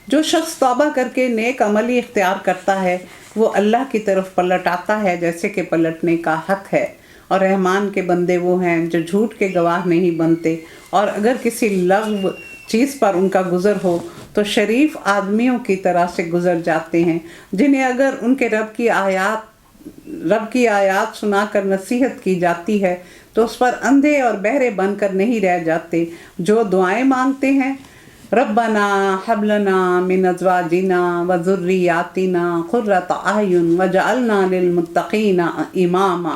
جو شخص توبہ کر کے نیک عملی اختیار کرتا ہے وہ اللہ کی طرف پلٹ آتا ہے جیسے کہ پلٹنے کا حق ہے، اور رحمان کے بندے وہ ہیں جو جھوٹ کے گواہ نہیں بنتے، اور اگر کسی لغو چیز پر ان کا گزر ہو تو شریف آدمیوں کی طرح سے گزر جاتے ہیں، جنہیں اگر ان کے رب کی آیات سنا کر نصیحت کی جاتی ہے تو اس پر اندھے اور بہرے بن کر نہیں رہ جاتے، جو دعائیں مانگتے ہیں، ربنا حب لنا من ازواجنا وذریاتنا قرۃ اعین وجعلنا للمتقین اماما۔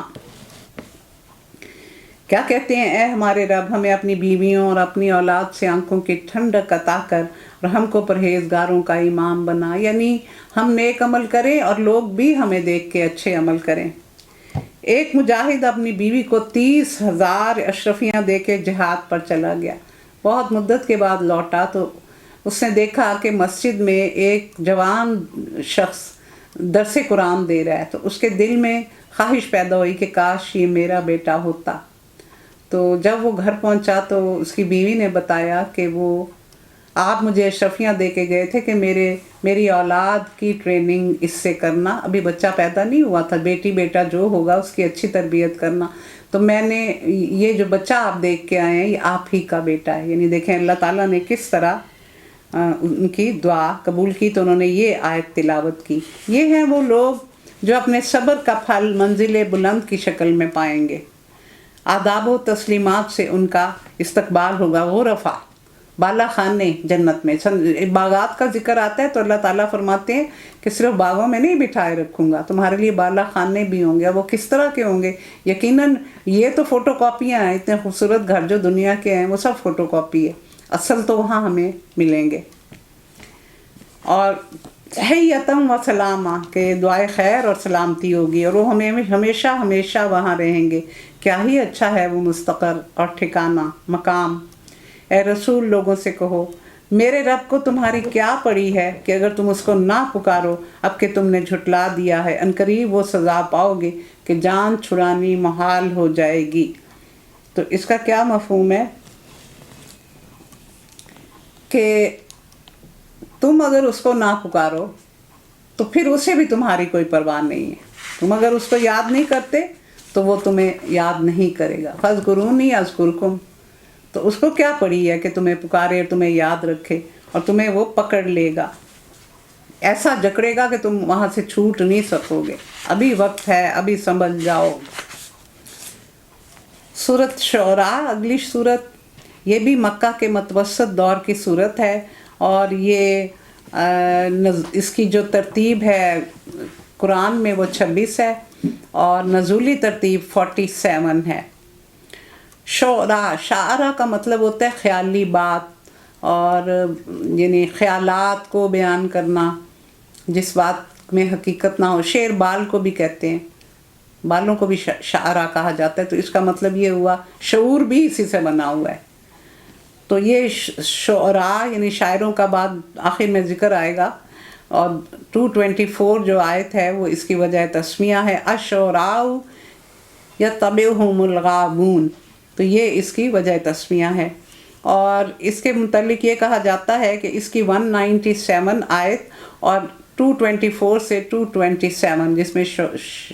کیا کہتے ہیں؟ اے ہمارے رب، ہمیں اپنی بیویوں اور اپنی اولاد سے آنکھوں کی ٹھنڈک عطا کر اور ہم کو پرہیزگاروں کا امام بنا، یعنی ہم نیک عمل کریں اور لوگ بھی ہمیں دیکھ کے اچھے عمل کریں۔ ایک مجاہد اپنی بیوی کو 30,000 اشرفیاں دے کے جہاد پر چلا گیا۔ بہت مدت کے بعد لوٹا تو اس نے دیکھا کہ مسجد میں ایک جوان شخص درس قرآن دے رہا ہے، تو اس کے دل میں خواہش پیدا ہوئی کہ کاش یہ میرا بیٹا ہوتا۔ تو جب وہ گھر پہنچا تو اس کی بیوی نے بتایا کہ وہ آپ مجھے اشرفیاں دے کے گئے تھے کہ میری اولاد کی ٹریننگ اس سے کرنا، ابھی بچہ پیدا نہیں ہوا تھا، بیٹی بیٹا جو ہوگا اس کی اچھی تربیت کرنا، تو میں نے یہ جو بچہ آپ دیکھ کے آئے ہیں یہ آپ ہی کا بیٹا ہے۔ یعنی دیکھیں اللہ تعالیٰ نے کس طرح ان کی دعا قبول کی، تو انہوں نے یہ آیت تلاوت کی۔ یہ ہیں وہ لوگ جو اپنے صبر کا پھل منزل بلند کی شکل میں پائیں گے، آداب و تسلیمات سے ان کا استقبال ہوگا، غرفہ بالا خانے جنت میں۔ باغات کا ذکر آتا ہے تو اللہ تعالیٰ فرماتے ہیں کہ صرف باغوں میں نہیں بٹھائے رکھوں گا، تمہارے لیے بالا خانے بھی ہوں گے۔ وہ کس طرح کے ہوں گے؟ یقیناً یہ تو فوٹو کاپیاں ہیں، اتنے خوبصورت گھر جو دنیا کے ہیں وہ سب فوٹو کاپی ہے، اصل تو وہاں ہمیں ملیں گے۔ اور تحیتم و سلامہ کہ دعائے خیر اور سلامتی ہوگی، اور وہ ہمیں ہمیشہ ہمیشہ وہاں رہیں گے۔ کیا ہی اچھا ہے وہ مستقر اور ٹھکانہ مقام۔ اے رسول، لوگوں سے کہو میرے رب کو تمہاری کیا پڑی ہے کہ اگر تم اس کو نہ پکارو اب کہ تم نے جھٹلا دیا ہے، عنقریب وہ سزا پاؤ گے کہ جان چھڑانی محال ہو جائے گی۔ تو اس کا کیا مفہوم ہے کہ تم اگر اس کو نہ پکارو تو پھر اسے بھی تمہاری کوئی پرواہ نہیں ہے، تم اگر اس کو یاد نہیں کرتے تو وہ تمہیں یاد نہیں کرے گا۔ فاذکرونی اذکرکم، تو اس کو کیا پڑی ہے کہ تمہیں پکارے اور تمہیں یاد رکھے، اور تمہیں وہ پکڑ لے گا، ایسا جکڑے گا کہ تم وہاں سے چھوٹ نہیں سکو گے۔ ابھی وقت ہے، ابھی سنبھل جاؤ۔ سورۃ شعراء، اگلی سورت، یہ بھی مکہ کے متوسط دور کی سورت ہے، اور یہ اس کی جو ترتیب ہے قرآن میں وہ 26 ہے اور نزولی ترتیب 47 ہے۔ شعرا کا مطلب ہوتا ہے خیالی بات، اور یعنی خیالات کو بیان کرنا جس بات میں حقیقت نہ ہو۔ شعر بال کو بھی کہتے ہیں، بالوں کو بھی شعرا کہا جاتا ہے، تو اس کا مطلب یہ ہوا شعور بھی اسی سے بنا ہوا ہے۔ تو یہ شعراء یعنی شاعروں کا بعد آخر میں ذکر آئے گا، اور 224 جو آیت ہے وہ اس کی وجہ تسمیہ ہے، الشعراء یتبعہم الغاوون، تو یہ اس کی وجہ تسمیہ ہے۔ اور اس کے متعلق یہ کہا جاتا ہے کہ اس کی 197 آیت اور 224 سے 227 جس میں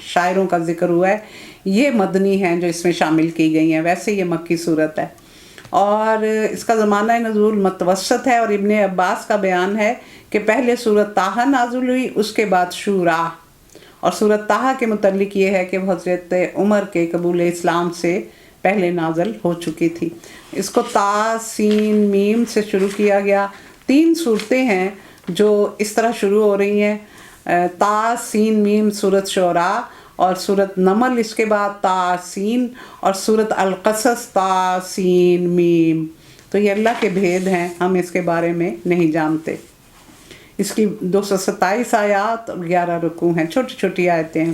شاعروں کا ذکر ہوا ہے یہ مدنی ہیں جو اس میں شامل کی گئی ہیں، ویسے یہ مکی صورت ہے۔ اور اس کا زمانہ نزول متوسط ہے، اور ابن عباس کا بیان ہے کہ پہلے سورۃ طٰہٰ نازل ہوئی، اس کے بعد شورا، اور سورۃ طٰہٰ کے متعلق یہ ہے کہ وہ حضرت عمر کے قبول اسلام سے پہلے نازل ہو چکی تھی۔ اس کو تا سین میم سے شروع کیا گیا۔ 3 صورتیں ہیں جو اس طرح شروع ہو رہی ہیں، تا سین میم سورۃ شعراء، اور سورۃ نمل اس کے بعد تا سین، اور سورۃ القصص تا سین میم۔ تو یہ اللہ کے بھید ہیں، ہم اس کے بارے میں نہیں جانتے۔ اس کی 227 آیات اور 11 رکوع ہیں، چھوٹی چھوٹی آیتیں ہیں۔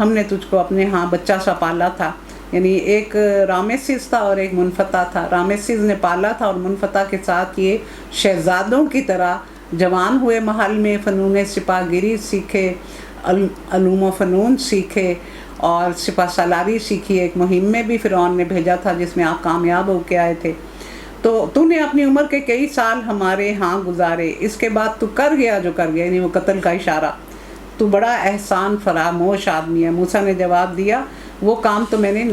ہم نے تجھ کو اپنے ہاں بچہ سا پالا تھا. یعنی ایک رامسیس تھا اور ایک منفتح تھا. رامسیس نے پالا تھا اور منفتح کے ساتھ یہ شہزادوں کی طرح جوان ہوئے محل میں، فنون سپاہ گیری سیکھے، علوم و فنون سیکھے اور سپہ سالاری سیکھی. ایک مہم میں بھی فرعون نے بھیجا تھا جس میں آپ کامیاب ہو کے آئے تھے. تو نے اپنی عمر کے کئی سال ہمارے ہاں گزارے، اس کے بعد تو کر گیا جو کر گیا، یعنی وہ قتل کا اشارہ. تو بڑا احسان فراموش آدمی ہے. موسیٰ نے جواب دیا وہ کام تو میں نے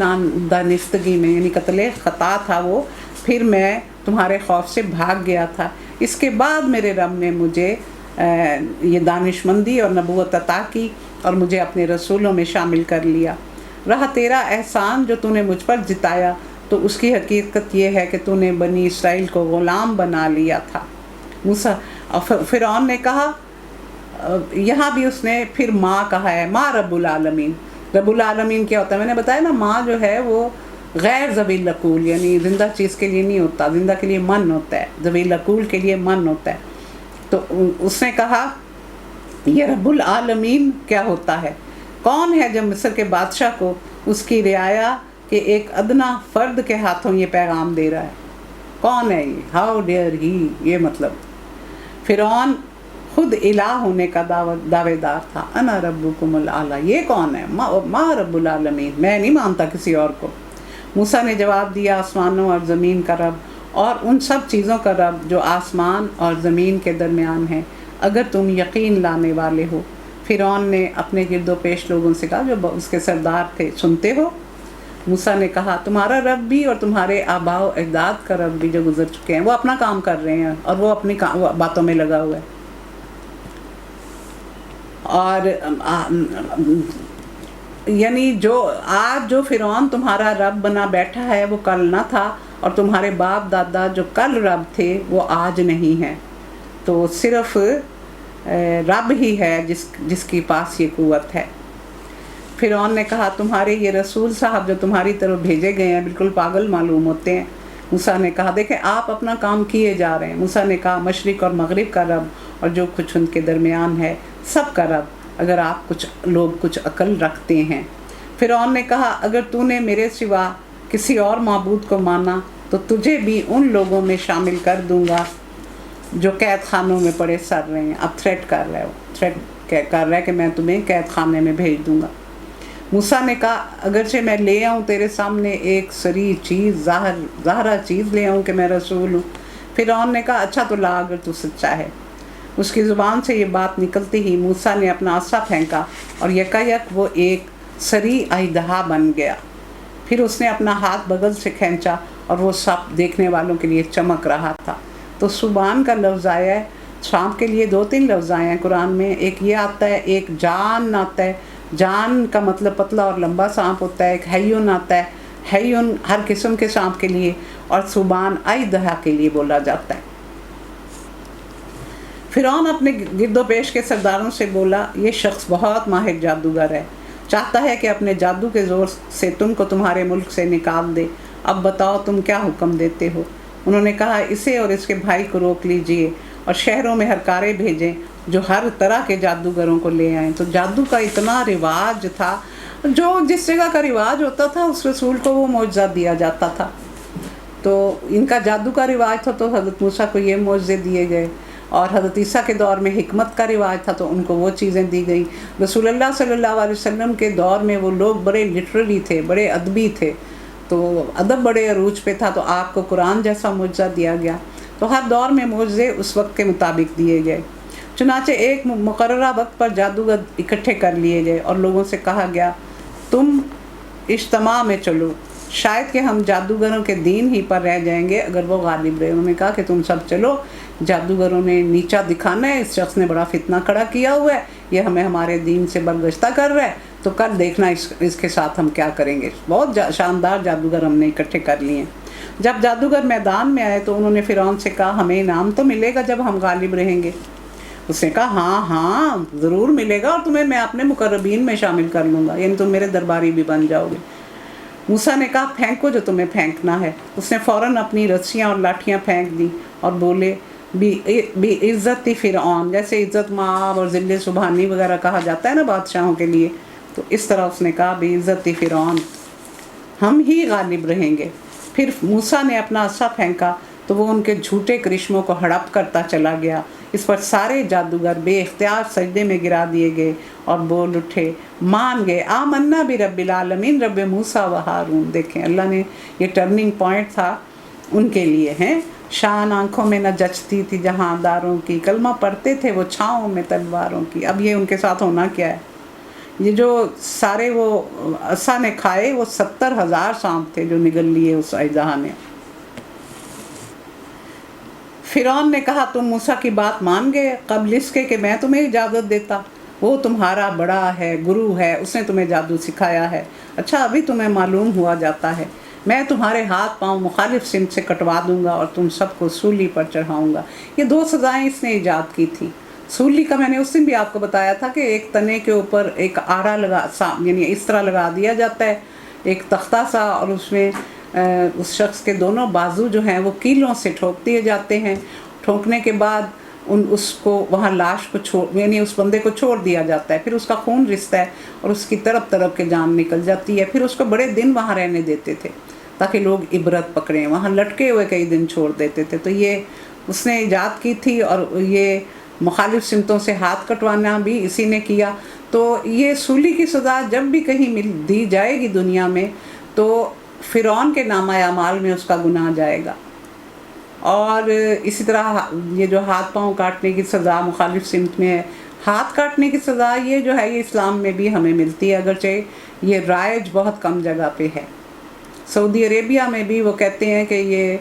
دانستگی میں، یعنی قتل خطا تھا وہ، پھر میں تمہارے خوف سے بھاگ گیا تھا. اس کے بعد میرے رب نے مجھے یہ دانشمندی اور نبوت عطا کی اور مجھے اپنے رسولوں میں شامل کر لیا. رہا تیرا احسان جو تو نے مجھ پر جتایا، تو اس کی حقیقت یہ ہے کہ تو نے بنی اسرائیل کو غلام بنا لیا تھا. موسیٰ فرعون نے کہا، یہاں بھی اس نے پھر ماں کہا ہے، ماں رب العالمین. رب العالمین کیا ہوتا ہے؟ میں نے بتایا نا، ماں جو ہے وہ غیر ذوی العقول، یعنی زندہ چیز کے لیے نہیں ہوتا، زندہ کے لیے من ہوتا ہے، ذوی العقول کے لیے من ہوتا ہے. تو اس نے کہا یہ رب العالمین کیا ہوتا ہے؟ کون ہے جو مصر کے بادشاہ کو اس کی رعایا کہ ایک ادنا فرد کے ہاتھوں یہ پیغام دے رہا ہے؟ کون ہے یہ؟ ہاؤ ڈیئر ہی. یہ مطلب فرعون خود الہ ہونے کا دعوے دار تھا. انا ربکم الاعلی. یہ کون ہے؟ ما رب العالمین. میں نہیں مانتا کسی اور کو. موسیٰ نے جواب دیا، آسمانوں اور زمین کا رب اور ان سب چیزوں کا رب جو آسمان اور زمین کے درمیان ہیں، اگر تم یقین لانے والے ہو. فرعون نے اپنے گرد و پیش لوگوں سے کہا جو اس کے سردار تھے، سنتے ہو؟ موسیٰ نے کہا تمہارا رب بھی اور تمہارے آباء و اجداد کا رب بھی جو گزر چکے ہیں، وہ اپنا کام کر رہے ہیں اور وہ اپنی باتوں میں لگا ہوا ہے. اور یعنی جو فرعون تمہارا رب بنا بیٹھا ہے وہ کل نہ تھا، اور تمہارے باپ دادا جو کل رب تھے وہ آج نہیں ہیں. تو صرف رب ہی ہے جس کے پاس یہ قوت ہے. فرعون نے کہا تمہارے یہ رسول صاحب جو تمہاری طرف بھیجے گئے ہیں بالکل پاگل معلوم ہوتے ہیں. موسیٰ نے کہا دیکھیں آپ اپنا کام کیے جا رہے ہیں. موسیٰ نے کہا مشرق اور مغرب کا رب اور جو کچھ ان کے درمیان ہے سب کا رب، اگر آپ کچھ عقل رکھتے ہیں. فرعون نے کہا اگر تو نے میرے سوا کسی اور معبود کو مانا تو تجھے بھی ان لوگوں میں شامل کر دوں گا جو قید خانوں میں پڑے سر رہے ہیں. اب تھریٹ کر رہا ہے کہ میں تمہیں قید خانے میں بھیج دوں گا. موسیٰ نے کہا اگرچہ میں لے آؤں تیرے سامنے ایک سری چیز، ظاہرہ چیز لے آؤں کہ میں رسول ہوں. فرعون نے کہا اچھا تو لا اگر تو سچا ہے. اس کی زبان سے یہ بات نکلتی ہی موسیٰ نے اپنا عصا پھینکا اور یکایک وہ ایک سری اژدہا بن گیا. پھر اس نے اپنا ہاتھ بغل سے کھینچا اور وہ سب دیکھنے والوں کے لیے چمک رہا تھا. تو سبحان کا لفظ آیا ہے. سانپ کے لیے 2-3 لفظ آئے ہیں قرآن میں. ایک یہ آتا ہے، ایک جان آتا ہے. جان کا مطلب پتلا اور لمبا سانپ ہوتا ہے. ایک حیون آتا ہے، حیون ہر قسم کے سانپ کے لیے، اور سبحان اژدہا کے لیے بولا جاتا ہے. فرعون اپنے گرد و پیش کے سرداروں سے بولا یہ شخص بہت ماہر جادوگر ہے، چاہتا ہے کہ اپنے جادو کے زور سے تم کو تمہارے ملک سے نکال دے. اب بتاؤ تم کیا حکم دیتے ہو؟ انہوں نے کہا اسے اور اس کے بھائی کو روک لیجئے اور شہروں میں ہرکارے بھیجیں جو ہر طرح کے جادوگروں کو لے آئیں. تو جادو کا اتنا رواج تھا، جو جس جگہ کا رواج ہوتا تھا اس رسول کو وہ معجزہ دیا جاتا تھا. تو ان کا جادو کا رواج تھا تو حضرت موسیٰ کو یہ معجزے دیے گئے، اور حضرت عیسیٰ کے دور میں حکمت کا رواج تھا تو ان کو وہ چیزیں دی گئیں. رسول اللہ صلی اللہ علیہ وسلم کے دور میں وہ لوگ بڑے لٹرری تھے، بڑے ادبی تھے، تو ادب بڑے عروج پہ تھا، تو آپ کو قرآن جیسا معجزہ دیا گیا. تو ہر دور میں معجزے اس وقت کے مطابق دیے گئے. چنانچہ ایک مقررہ وقت پر جادوگر اکٹھے کر لیے گئے اور لوگوں سے کہا گیا تم اجتماع میں چلو، شاید کہ ہم جادوگروں کے دین ہی پر رہ جائیں گے اگر وہ غالب رہے. انہوں نے کہا کہ تم سب چلو، جادوگروں نے نیچا دکھانا ہے، اس شخص نے بڑا فتنہ کھڑا کیا ہوا ہے، یہ ہمیں ہمارے دین سے برگشتہ کر رہا ہے، تو کل دیکھنا اس کے ساتھ ہم کیا کریں گے. بہت شاندار جادوگر ہم نے اکٹھے کر لیے. جب جادوگر میدان میں آئے تو انہوں نے فرعون سے کہا ہمیں انعام تو ملے گا جب ہم غالب رہیں گے؟ اس نے کہا ہاں ضرور ملے گا، اور تمہیں میں اپنے مقربین میں شامل کر لوں گا، یعنی تم میرے درباری بھی بن جاؤ گے. موسیٰ نے کہا پھینکو جو تمہیں پھینکنا ہے. اس نے فوراً اپنی رسیاں اور لاٹھیاں پھینک دی اور بولے بھی عزت فرعون، جیسے عزت مآب اور ذل سبحانی وغیرہ کہا جاتا ہے نا بادشاہوں کے لیے، تو اس طرح اس نے کہا بے عزتی فرعون ہم ہی غالب رہیں گے۔ پھر موسیٰ نے اپنا عصا پھینکا تو وہ ان کے جھوٹے کرشموں کو ہڑپ کرتا چلا گیا۔ اس پر سارے جادوگر بے اختیار سجدے میں گرا دیے گئے اور بول اٹھے، مان گئے، آمنا برب العالمین، رب موسیٰ و ہارون۔ دیکھیں اللہ نے یہ ٹرننگ پوائنٹ تھا ان کے لیے ہیں۔ شان آنکھوں میں نہ جچتی تھی جہاں داروں کی، کلمہ پڑھتے تھے وہ چھاؤں میں تلواروں کی۔ اب یہ ان کے ساتھ ہونا کیا ہے؟ یہ جو سارے وہ عصا نے کھائے وہ 70,000 سانپ تھے جو نگل لیے اس اژدہا نے۔ فرعون نے کہا تم موسیٰ کی بات مان گئے قبل اس کے کہ میں تمہیں اجازت دیتا؟ وہ تمہارا بڑا ہے، گرو ہے، اس نے تمہیں جادو سکھایا ہے۔ اچھا ابھی تمہیں معلوم ہوا جاتا ہے، میں تمہارے ہاتھ پاؤں مخالف سمت سے کٹوا دوں گا اور تم سب کو سولی پر چڑھاؤں گا۔ یہ 2 سزائیں اس نے ایجاد کی تھیں۔ سولی کا میں نے اس دن بھی آپ کو بتایا تھا کہ ایک تنے کے اوپر ایک آڑا یعنی اس طرح لگا دیا جاتا ہے ایک تختہ سا، اور اس میں اس شخص کے دونوں بازو جو ہیں وہ کیلوں سے ٹھوک دیے جاتے ہیں۔ ٹھونکنے کے بعد اس کو وہاں لاش کو یعنی اس بندے کو چھوڑ دیا جاتا ہے، پھر اس کا خون رستا ہے اور اس کی طرف کے جان نکل جاتی ہے۔ پھر اس کو بڑے دن وہاں رہنے دیتے تھے تاکہ لوگ عبرت پکڑیں، وہاں لٹکے ہوئے کئی دن چھوڑ دیتے تھے۔ تو یہ اس نے ایجاد کی تھی، اور یہ مخالف سمتوں سے ہاتھ کٹوانا بھی اسی نے کیا۔ تو یہ سولی کی سزا جب بھی کہیں دی جائے گی دنیا میں تو فرعون کے نامہ اعمال میں اس کا گناہ جائے گا۔ اور اسی طرح یہ جو ہاتھ پاؤں کاٹنے کی سزا مخالف سمت میں ہے، ہاتھ کاٹنے کی سزا یہ جو ہے یہ اسلام میں بھی ہمیں ملتی ہے، اگرچہ یہ رائج بہت کم جگہ پہ ہے۔ سعودی عربیہ میں بھی وہ کہتے ہیں کہ یہ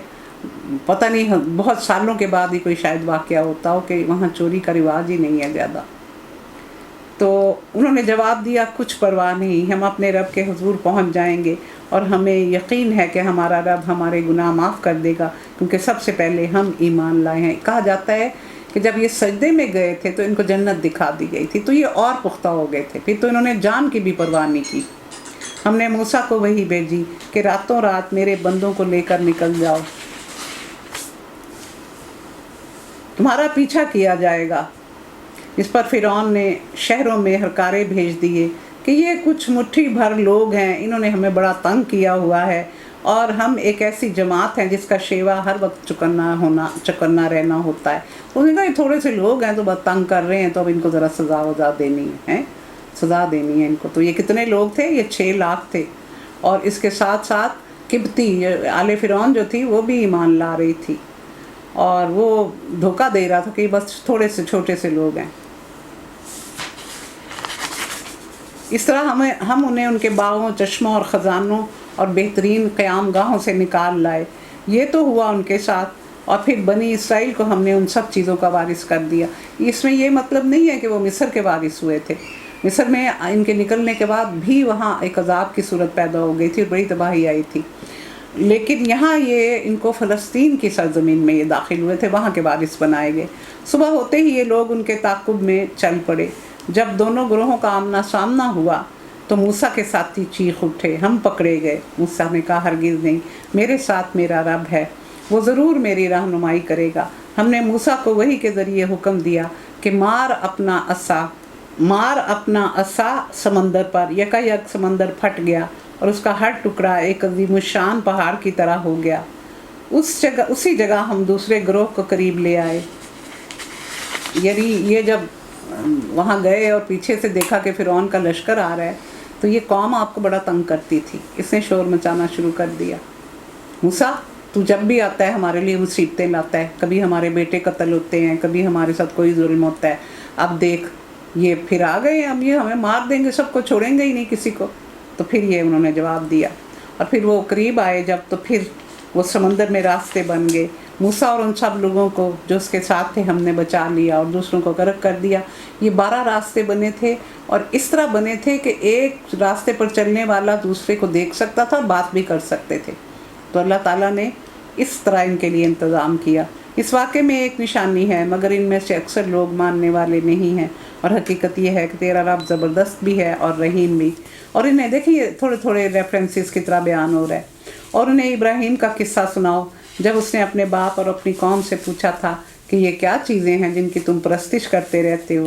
پتہ نہیں بہت سالوں کے بعد ہی کوئی شاید واقعہ ہوتا ہو کہ وہاں چوری کا رواج ہی نہیں ہے زیادہ۔ تو انہوں نے جواب دیا کچھ پرواہ نہیں، ہم اپنے رب کے حضور پہنچ جائیں گے اور ہمیں یقین ہے کہ ہمارا رب ہمارے گناہ معاف کر دے گا، کیونکہ سب سے پہلے ہم ایمان لائے ہیں۔ کہا جاتا ہے کہ جب یہ سجدے میں گئے تھے تو ان کو جنت دکھا دی گئی تھی، تو یہ اور پختہ ہو گئے تھے۔ پھر تو انہوں نے جان کی بھی پرواہ نہیں کی۔ ہم نے موسیٰ کو وحی بھیجی کہ راتوں رات میرے بندوں کو لے کر نکل جاؤ، تمہارا پیچھا کیا جائے گا۔ اس پر فرعون نے شہروں میں ہرکارے بھیج دیے کہ یہ کچھ مٹھی بھر لوگ ہیں، انہوں نے ہمیں بڑا تنگ کیا ہوا ہے، اور ہم ایک ایسی جماعت ہیں جس کا شیوا ہر وقت چکنا رہنا ہوتا ہے۔ انہوں نے کہا یہ تھوڑے سے لوگ ہیں تو بہت تنگ کر رہے ہیں، تو اب ان کو ذرا سزا دینی ہے، سزا دینی ہے ان کو۔ تو یہ کتنے لوگ تھے؟ یہ 6 لاکھ تھے، اور اس کے ساتھ ساتھ قبطی آل فرعون جو تھی وہ بھی ایمان لا رہی تھی، اور وہ دھوکہ دے رہا تھا کہ بس تھوڑے سے چھوٹے سے لوگ ہیں۔ اس طرح ہم انہیں ان کے باغوں، چشموں اور خزانوں اور بہترین قیام گاہوں سے نکال لائے۔ یہ تو ہوا ان کے ساتھ، اور پھر بنی اسرائیل کو ہم نے ان سب چیزوں کا وارث کر دیا۔ اس میں یہ مطلب نہیں ہے کہ وہ مصر کے وارث ہوئے تھے۔ مصر میں ان کے نکلنے کے بعد بھی وہاں ایک عذاب کی صورت پیدا ہو گئی تھی اور بڑی تباہی آئی تھی، لیکن یہاں یہ ان کو فلسطین کی سرزمین میں یہ داخل ہوئے تھے، وہاں کے وارث بنائے گئے۔ صبح ہوتے ہی یہ لوگ ان کے تعاقب میں چل پڑے۔ جب دونوں گروہوں کا آمنا سامنا ہوا تو موسیٰ کے ساتھی چیخ اٹھے، ہم پکڑے گئے۔ موسیٰ نے کہا ہرگز نہیں، میرے ساتھ میرا رب ہے، وہ ضرور میری رہنمائی کرے گا۔ ہم نے موسیٰ کو وحی کے ذریعے حکم دیا کہ مار اپنا عصا سمندر پر، یکایک سمندر پھٹ گیا اور اس کا ہر ٹکڑا ایک عظیم الشان پہاڑ کی طرح ہو گیا۔ اسی جگہ ہم دوسرے گروہ کو قریب لے آئے۔ یعنی یہ جب وہاں گئے اور پیچھے سے دیکھا کہ فرعون کا لشکر آ رہا ہے تو یہ قوم آپ کو بڑا تنگ کرتی تھی، اس نے شور مچانا شروع کر دیا، موسیٰ تو جب بھی آتا ہے ہمارے لیے مصیبتیں لاتا ہے، کبھی ہمارے بیٹے قتل ہوتے ہیں، کبھی ہمارے ساتھ کوئی ظلم ہوتا ہے، اب دیکھ یہ پھر آ گئے ہیں، اب یہ ہمیں مار دیں گے، سب کو چھوڑیں گے ہی نہیں کسی کو۔ تو پھر یہ انہوں نے جواب دیا، اور پھر وہ قریب آئے جب، تو پھر وہ سمندر میں راستے بن گئے۔ موسیٰ اور ان سب لوگوں کو جو اس کے ساتھ تھے ہم نے بچا لیا اور دوسروں کو غرق کر دیا۔ یہ 12 راستے بنے تھے، اور اس طرح بنے تھے کہ ایک راستے پر چلنے والا دوسرے کو دیکھ سکتا تھا، بات بھی کر سکتے تھے۔ تو اللہ تعالیٰ نے اس طرح ان کے لیے انتظام کیا۔ اس واقعے میں ایک نشانی ہے، مگر ان میں سے اکثر لوگ ماننے والے نہیں ہیں، اور حقیقت یہ ہے کہ تیرا رب زبردست بھی ہے اور رحیم بھی۔ اور انہیں دیکھیے تھوڑے تھوڑے ریفرنسز کی طرح بیان ہو رہا ہے۔ اور انہیں ابراہیم کا قصہ سناؤ جب اس نے اپنے باپ اور اپنی قوم سے پوچھا تھا کہ یہ کیا چیزیں ہیں جن کی تم پرستش کرتے رہتے ہو؟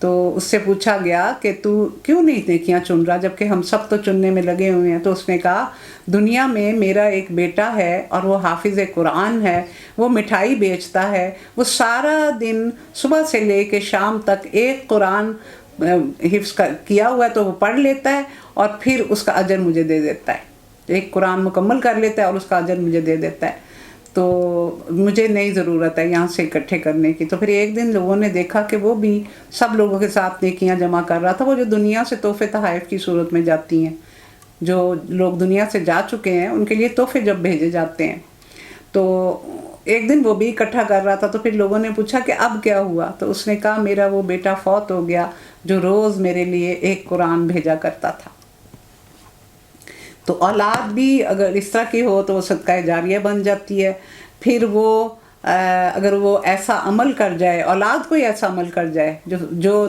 تو اس سے پوچھا گیا کہ تو کیوں نہیں نیکیاں چن رہا جبکہ ہم سب تو چننے میں لگے ہوئے ہیں؟ تو اس نے کہا دنیا میں میرا ایک بیٹا ہے اور وہ حافظ قرآن ہے، وہ مٹھائی بیچتا ہے، وہ سارا دن صبح سے لے کے شام تک ایک قرآن حفظ کیا ہوا ہے تو وہ پڑھ لیتا ہے اور پھر اس کا اجر مجھے دے دیتا ہے، ایک قرآن مکمل کر لیتا ہے اور اس کا اجر مجھے دے دیتا ہے، تو مجھے نہیں ضرورت ہے یہاں سے اکٹھے کرنے کی۔ تو پھر ایک دن لوگوں نے دیکھا کہ وہ بھی سب لوگوں کے ساتھ نیکیاں جمع کر رہا تھا، وہ جو دنیا سے تحفے تحائف کی صورت میں جاتی ہیں، جو لوگ دنیا سے جا چکے ہیں ان کے لیے تحفے جب بھیجے جاتے ہیں، تو ایک دن وہ بھی اکٹھا کر رہا تھا۔ تو پھر لوگوں نے پوچھا کہ اب کیا ہوا؟ تو اس نے کہا میرا وہ بیٹا فوت ہو گیا جو روز میرے لیے ایک قرآن بھیجا کرتا تھا۔ تو اولاد بھی اگر اس طرح کی ہو تو وہ صدقہ جاریہ بن جاتی ہے۔ پھر وہ اگر وہ ایسا عمل کر جائے، اولاد کوئی ایسا عمل کر جائے جو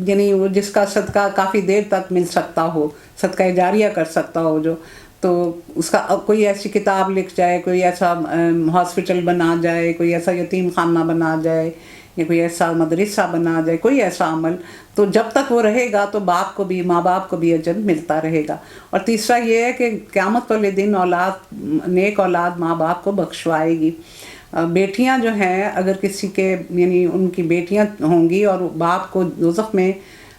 یعنی وہ جس کا صدقہ کافی دیر تک مل سکتا ہو، صدقہ جاریہ کر سکتا ہو جو، تو اس کا کوئی ایسی کتاب لکھ جائے، کوئی ایسا ہاسپٹل بنا جائے، کوئی ایسا یتیم خانہ بنا جائے یا کوئی ایسا مدرسہ بنا جائے، کوئی ایسا عمل، تو جب تک وہ رہے گا تو باپ کو بھی، ماں باپ کو بھی اجر ملتا رہے گا۔ اور تیسرا یہ ہے کہ قیامت والے دن اولاد، نیک اولاد ماں باپ کو بخشوائے گی۔ بیٹیاں جو ہیں اگر کسی کے یعنی ان کی بیٹیاں ہوں گی اور باپ کو دوزخ میں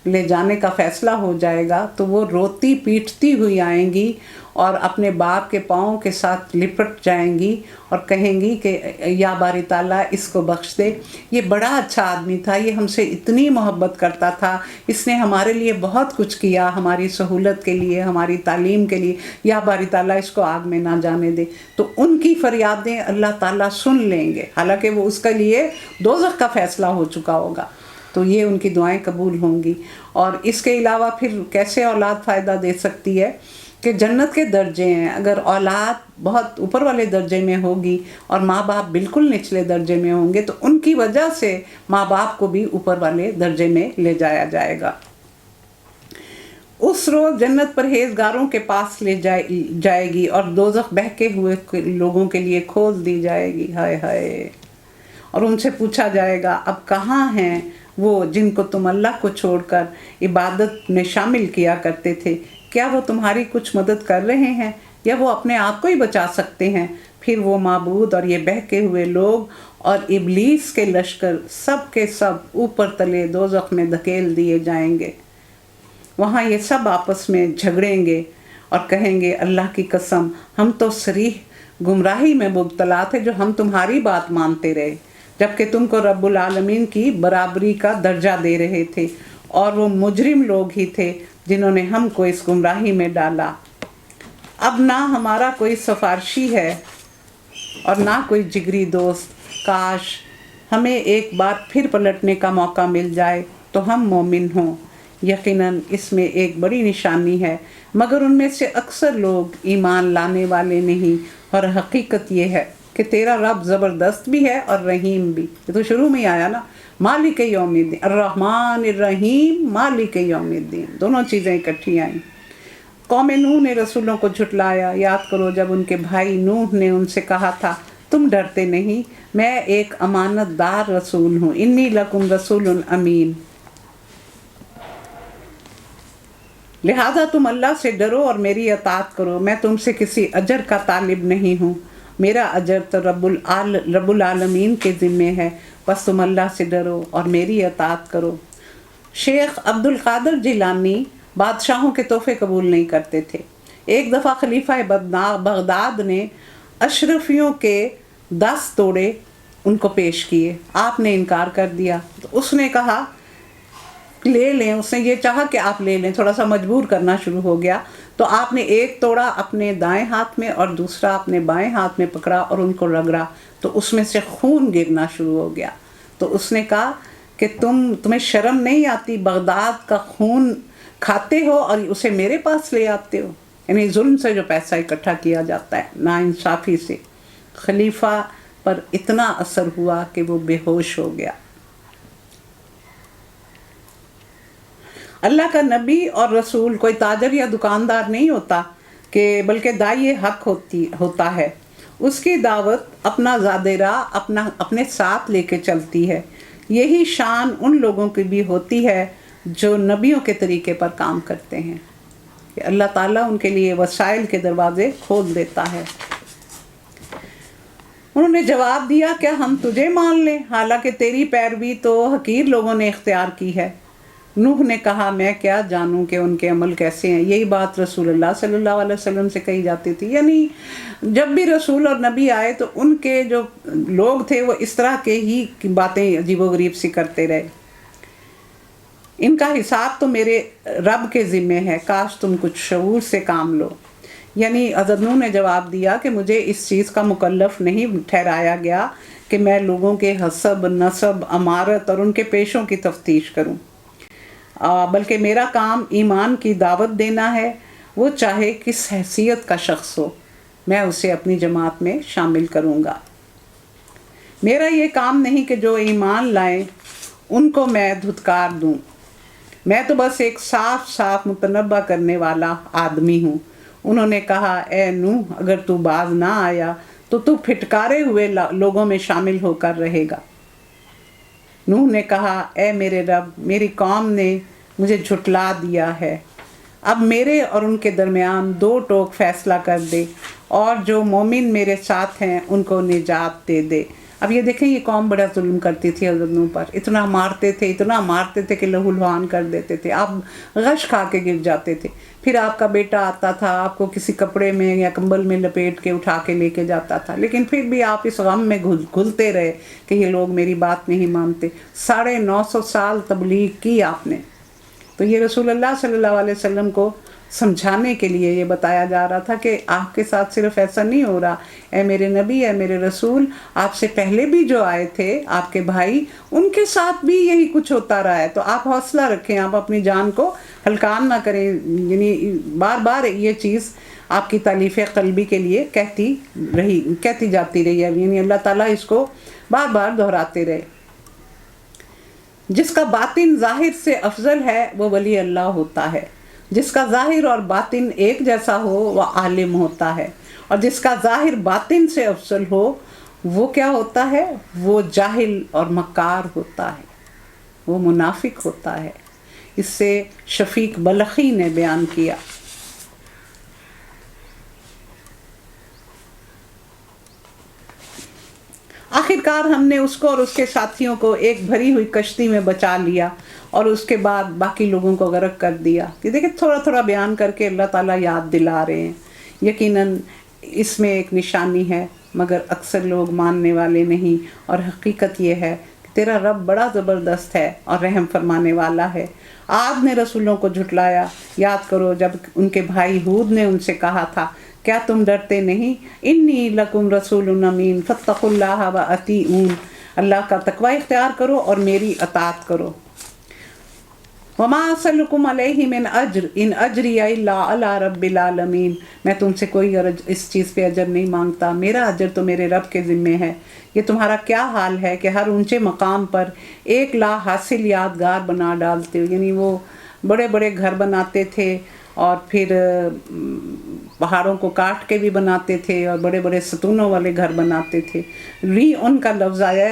لے جانے کا فیصلہ ہو جائے گا تو وہ روتی پیٹتی ہوئی آئیں گی اور اپنے باپ کے پاؤں کے ساتھ لپٹ جائیں گی اور کہیں گی کہ یا باری تعالیٰ اس کو بخش دے، یہ بڑا اچھا آدمی تھا، یہ ہم سے اتنی محبت کرتا تھا، اس نے ہمارے لیے بہت کچھ کیا، ہماری سہولت کے لیے، ہماری تعلیم کے لیے، یا باری تعالیٰ اس کو آگ میں نہ جانے دے۔ تو ان کی فریادیں اللہ تعالیٰ سن لیں گے، حالانکہ وہ اس کے لیے دوزخ کا فیصلہ ہو چکا ہوگا، تو یہ ان کی دعائیں قبول ہوں گی۔ اور اس کے علاوہ پھر کیسے اولاد فائدہ دے سکتی ہے کہ جنت کے درجے ہیں، اگر اولاد بہت اوپر والے درجے میں ہوگی اور ماں باپ بالکل نچلے درجے میں ہوں گے تو ان کی وجہ سے ماں باپ کو بھی اوپر والے درجے میں لے جایا جائے گا۔ اس روز جنت پرہیزگاروں کے پاس لے جائے گی اور دوزخ بہکے ہوئے لوگوں کے لیے کھول دی جائے گی، ہائے ہائے، اور ان سے پوچھا جائے گا اب کہاں ہیں وہ جن کو تم اللہ کو چھوڑ کر عبادت میں شامل کیا کرتے تھے؟ کیا وہ تمہاری کچھ مدد کر رہے ہیں یا وہ اپنے آپ کو ہی بچا سکتے ہیں؟ پھر وہ معبود اور یہ بہکے ہوئے لوگ اور ابلیس کے لشکر سب کے سب اوپر تلے دوزخ میں دھکیل دیے جائیں گے۔ وہاں یہ سب آپس میں جھگڑیں گے اور کہیں گے اللہ کی قسم ہم تو صریح گمراہی میں مبتلا تھے جو ہم تمہاری بات مانتے رہے جبکہ تم کو رب العالمین کی برابری کا درجہ دے رہے تھے، اور وہ مجرم لوگ ہی تھے جنہوں نے ہم کو اس گمراہی میں ڈالا۔ اب نہ ہمارا کوئی سفارشی ہے اور نہ کوئی جگری دوست، کاش ہمیں ایک بار پھر پلٹنے کا موقع مل جائے تو ہم مومن ہوں۔ یقیناً اس میں ایک بڑی نشانی ہے مگر ان میں سے اکثر لوگ ایمان لانے والے نہیں، اور حقیقت یہ ہے کہ تیرا رب زبردست بھی ہے اور رحیم بھی۔ یہ تو شروع میں ہی آیا نا، مالک یوم الدین، الرحمن الرحیم، مالک یوم الدین، دونوں چیزیں اکٹھی آئیں۔ قوم نوح نے رسولوں کو جھٹلایا، یاد کرو جب ان کے بھائی نوح نے ان سے کہا تھا تم ڈرتے نہیں، میں ایک امانت دار رسول ہوں، انی لکم رسول امین، لہذا تم اللہ سے ڈرو اور میری اطاعت کرو، میں تم سے کسی اجر کا طالب نہیں ہوں، میرا اجر تو رب العالمین کے ذمے ہے، بس تم اللہ سے ڈرو اور میری اطاعت کرو۔ شیخ عبد القادر جیلانی بادشاہوں کے تحفے قبول نہیں کرتے تھے۔ ایک دفعہ خلیفہ بغداد نے اشرفیوں کے 10 توڑے ان کو پیش کیے، آپ نے انکار کر دیا، تو اس نے کہا لے لیں، اس نے یہ چاہا کہ آپ لے لیں، تھوڑا سا مجبور کرنا شروع ہو گیا، تو آپ نے ایک توڑا اپنے دائیں ہاتھ میں اور دوسرا اپنے بائیں ہاتھ میں پکڑا اور ان کو رگڑا، تو اس میں سے خون گرنا شروع ہو گیا۔ تو اس نے کہا کہ تمہیں شرم نہیں آتی، بغداد کا خون کھاتے ہو اور اسے میرے پاس لے آتے ہو؟ یعنی ظلم سے جو پیسہ اکٹھا کیا جاتا ہے، ناانصافی سے۔ خلیفہ پر اتنا اثر ہوا کہ وہ بے ہوش ہو گیا۔ اللہ کا نبی اور رسول کوئی تاجر یا دکاندار نہیں ہوتا کہ بلکہ داعی حق ہوتا ہے، اس کی دعوت اپنا زاد راہ اپنے ساتھ لے کے چلتی ہے۔ یہی شان ان لوگوں کی بھی ہوتی ہے جو نبیوں کے طریقے پر کام کرتے ہیں کہ اللہ تعالیٰ ان کے لیے وسائل کے دروازے کھول دیتا ہے۔ انہوں نے جواب دیا کیا ہم تجھے مان لیں حالانکہ تیری پیروی تو حقیر لوگوں نے اختیار کی ہے۔ نوح نے کہا میں کیا جانوں کہ ان کے عمل کیسے ہیں۔ یہی بات رسول اللہ صلی اللہ علیہ وسلم سے کہی جاتی تھی، یعنی جب بھی رسول اور نبی آئے تو ان کے جو لوگ تھے وہ اس طرح کے ہی باتیں عجیب و غریب سی کرتے رہے۔ ان کا حساب تو میرے رب کے ذمے ہے، کاش تم کچھ شعور سے کام لو۔ یعنی حضرت نوح نے جواب دیا کہ مجھے اس چیز کا مکلف نہیں ٹھہرایا گیا کہ میں لوگوں کے حسب، نسب، امارت اور ان کے پیشوں کی تفتیش کروں، بلکہ میرا کام ایمان کی دعوت دینا ہے، وہ چاہے کس حیثیت کا شخص ہو، میں اسے اپنی جماعت میں شامل کروں گا۔ میرا یہ کام نہیں کہ جو ایمان لائیں ان کو میں دھتکار دوں، میں تو بس ایک صاف صاف متنبہ کرنے والا آدمی ہوں۔ انہوں نے کہا اے نوح اگر تو باز نہ آیا تو پھٹکارے ہوئے لوگوں میں شامل ہو کر رہے گا۔ نوح نے کہا اے میرے رب، میری قوم نے مجھے جھٹلا دیا ہے، اب میرے اور ان کے درمیان دو ٹوک فیصلہ کر دے اور جو مومن میرے ساتھ ہیں ان کو نجات دے دے۔ اب یہ دیکھیں یہ قوم بڑا ظلم کرتی تھی حضرت نوح پر، اتنا مارتے تھے کہ لہو لہان کر دیتے تھے، آپ غش کھا کے گر جاتے تھے۔ پھر آپ کا بیٹا آتا تھا، آپ کو کسی کپڑے میں یا کمبل میں لپیٹ کے اٹھا کے لے کے جاتا تھا، لیکن پھر بھی آپ اس غم میں گھلتے رہے کہ یہ لوگ میری بات نہیں مانتے۔ 950 سال تبلیغ کی آپ نے۔ تو یہ رسول اللہ صلی اللہ علیہ وسلم کو سمجھانے کے لیے یہ بتایا جا رہا تھا کہ آپ کے ساتھ صرف ایسا نہیں ہو رہا، اے میرے نبی، اے میرے رسول، آپ سے پہلے بھی جو آئے تھے آپ کے بھائی، ان کے ساتھ بھی یہی کچھ ہوتا رہا ہے، تو آپ حوصلہ رکھیں، آپ اپنی جان کو ہلکان نہ کریں۔ یعنی بار بار یہ چیز آپ کی تالیف قلبی کے لیے کہتی جاتی رہی ہے، یعنی اللہ تعالیٰ اس کو بار بار دہراتے رہے۔ جس کا باطن ظاہر سے افضل ہے وہ ولی اللہ ہوتا ہے، جس کا ظاہر اور باطن ایک جیسا ہو وہ عالم ہوتا ہے، اور جس کا ظاہر باطن سے افضل ہو وہ کیا ہوتا ہے؟ وہ جاہل اور مکار ہوتا ہے، وہ منافق ہوتا ہے۔ اس سے شفیق بلخی نے بیان کیا۔ آخرکار ہم نے اس کو اور اس کے ساتھیوں کو ایک بھری ہوئی کشتی میں بچا لیا اور اس کے بعد باقی لوگوں کو غرق کر دیا۔ یہ دیکھیں تھوڑا تھوڑا بیان کر کے اللہ تعالیٰ یاد دلا رہے ہیں۔ یقیناً اس میں ایک نشانی ہے مگر اکثر لوگ ماننے والے نہیں، اور حقیقت یہ ہے کہ تیرا رب بڑا زبردست ہے اور رحم فرمانے والا ہے۔ عاد نے رسولوں کو جھٹلایا، یاد کرو جب ان کے بھائی ہود نے ان سے کہا تھا کیا تم ڈرتے نہیں؟ انی لکم رسول امین فاتقوا اللہ واطیعون، اللہ کا تقوی اختیار کرو اور میری اطاعت کرو۔ وما اسألکم علیہ من اجر ان اجری الا علی رب العالمین، میں تم سے کوئی اس چیز پہ اجر نہیں مانگتا، میرا اجر تو میرے رب کے ذمے ہے۔ یہ تمہارا کیا حال ہے کہ ہر اونچے مقام پر ایک لا حاصل یادگار بنا ڈالتے ہو؟ یعنی وہ بڑے بڑے گھر بناتے تھے اور پھر پہاڑوں کو کاٹ کے بھی بناتے تھے اور بڑے بڑے ستونوں والے گھر بناتے تھے۔ ان کا لفظ آیا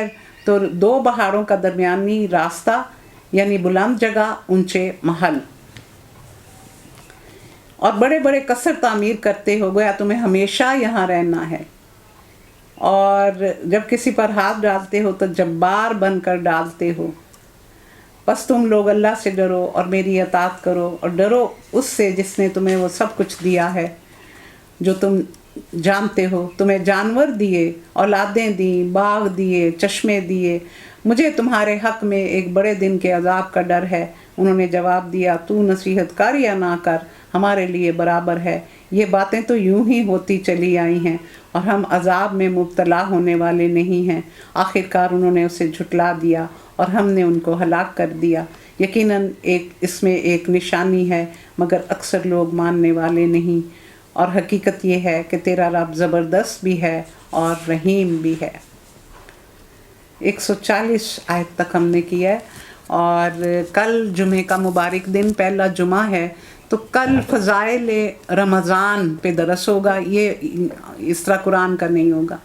تو دو پہاڑوں کا درمیانی راستہ، یعنی بلند جگہ، اونچے محل، اور بڑے بڑے قصر تعمیر کرتے ہو، گویا تمہیں ہمیشہ یہاں رہنا ہے، اور جب کسی پر ہاتھ ڈالتے ہو تو جبار بن کر ڈالتے ہو۔ بس تم لوگ اللہ سے ڈرو اور میری اطاعت کرو، اور ڈرو اس سے جس نے تمہیں وہ سب کچھ دیا ہے جو تم جانتے ہو، تمہیں جانور دیے، اولادیں دیں، باغ دیے، چشمے دیے، مجھے تمہارے حق میں ایک بڑے دن کے عذاب کا ڈر ہے۔ انہوں نے جواب دیا تو نصیحت کر یا نہ کر ہمارے لیے برابر ہے، یہ باتیں تو یوں ہی ہوتی چلی آئی ہیں اور ہم عذاب میں مبتلا ہونے والے نہیں ہیں۔ آخرکار انہوں نے اسے جھٹلا دیا اور ہم نے ان کو ہلاک کر دیا۔ یقیناً اس میں ایک نشانی ہے مگر اکثر لوگ ماننے والے نہیں، اور حقیقت یہ ہے کہ تیرا رب زبردست بھی ہے اور رحیم بھی ہے۔ 140 آیت تک ہم نے کیا ہے، اور کل جمعے کا مبارک دن پہلا جمعہ ہے، تو کل فضائل رمضان پہ درس ہوگا، یہ اس طرح قرآن کا نہیں ہوگا،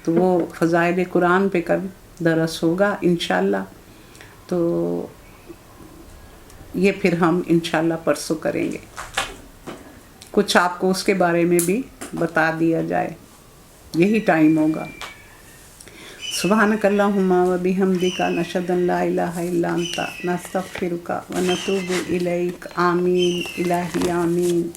تو وہ فضائل قرآن پہ کل درس ہوگا انشاءاللہ۔ تو یہ پھر ہم انشاءاللہ پرسوں کریں گے. کچھ آپ کو اس کے بارے میں بھی بتا دیا جائے، یہی ٹائم ہوگا. سبحانک اللہم و بحمدک نشہد ان لا الہ الا انت نستغفرک و نتوب الیک. آمین الہی آمین.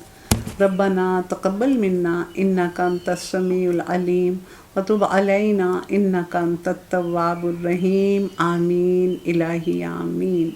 ربنا تقبل منا انک انت السمیع العلیم وتب علینا انک انت التواب الرحیم. آمین الہی آمین.